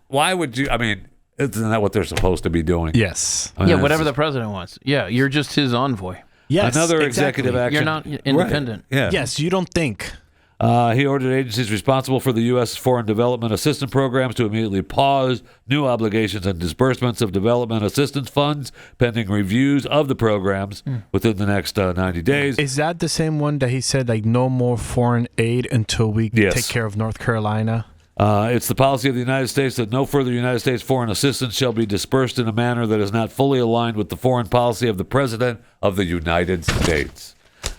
B: Why would you? I mean, isn't that what they're supposed to be doing?
D: Yes.
B: I mean,
C: whatever the president wants. Yeah, you're just his envoy.
D: Yes,
B: another executive action.
C: You're not independent.
B: Right. Yeah.
D: Yes, you don't think.
B: He ordered agencies responsible for the U.S. foreign development assistance programs to immediately pause new obligations and disbursements of development assistance funds pending reviews of the programs within the next 90 days.
D: Is that the same one that he said, like, no more foreign aid until we take care of North Carolina?
B: It's the policy of the United States that no further United States foreign assistance shall be dispersed in a manner that is not fully aligned with the foreign policy of the President of the United States.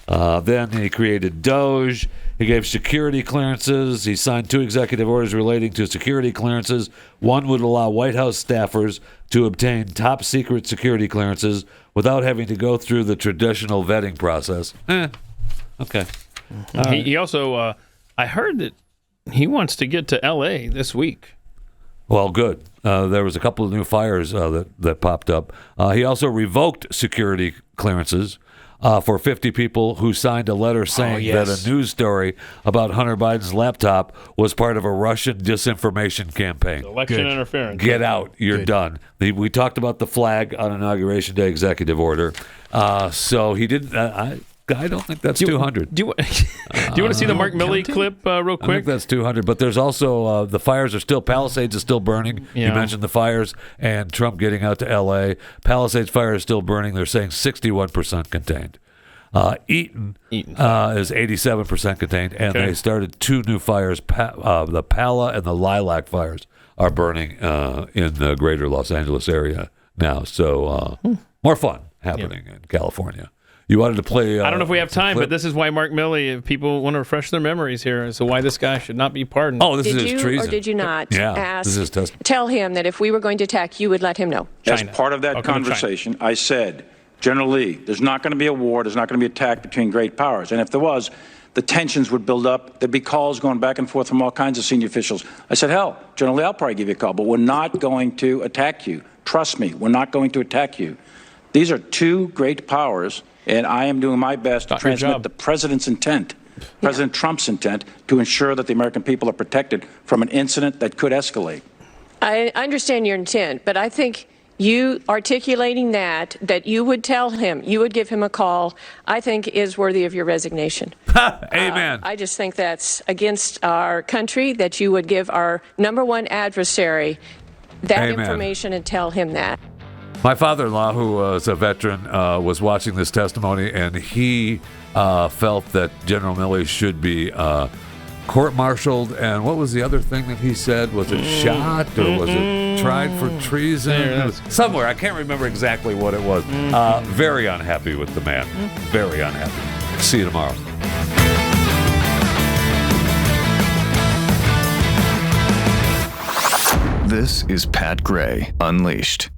B: Then he created DOGE. He gave security clearances. He signed 2 executive orders relating to security clearances. One would allow White House staffers to obtain top-secret security clearances without having to go through the traditional vetting process. Okay.
C: He also, I heard that he wants to get to L.A. this week.
B: Well, good. There was a couple of new fires that popped up. He also revoked security clearances for 50 people who signed a letter saying that a news story about Hunter Biden's laptop was part of a Russian disinformation campaign.
C: Election interference.
B: Get out. You're done. We talked about the flag on Inauguration Day executive order. So he didn't. I don't think that's 200.
C: Do you want to see the Mark Milley clip real quick?
B: I think that's 200. But there's also the fires are still, Palisades is still burning.
C: Yeah.
B: You mentioned the fires and Trump getting out to L.A. Palisades fire is still burning. They're saying 61% contained. Eaton is 87% contained, and they started 2 new fires. The Pala and the Lilac fires are burning in the greater Los Angeles area now. So more fun happening in California. You wanted to play...
C: I don't know if we have time, but this is why Mark Milley, if people want to refresh their memories here, as to why this guy should not be pardoned.
B: Oh, this is his treason.
S: Did you or did you not tell him that if we were going to attack, you would let him know?
T: As part of that conversation, I said, General Lee, there's not going to be a war, there's not going to be an attack between great powers. And if there was, the tensions would build up. There'd be calls going back and forth from all kinds of senior officials. I said, hell, General Lee, I'll probably give you a call, but we're not going to attack you. Trust me, we're not going to attack you. These are 2 great powers, and I am doing my best to transmit the president's intent, President Trump's intent, to ensure that the American people are protected from an incident that could escalate.
S: I understand your intent, but I think you articulating that you would tell him, you would give him a call, I think is worthy of your resignation.
B: Amen.
S: I just think that's against our country, that you would give our number one adversary that information and tell him that.
B: My father-in-law, who was a veteran, was watching this testimony, and he felt that General Milley should be court-martialed. And what was the other thing that he said? Was it shot or was it tried for treason? Somewhere. I can't remember exactly what it was. Very unhappy with the man. Very unhappy. See you tomorrow.
G: This is Pat Gray Unleashed.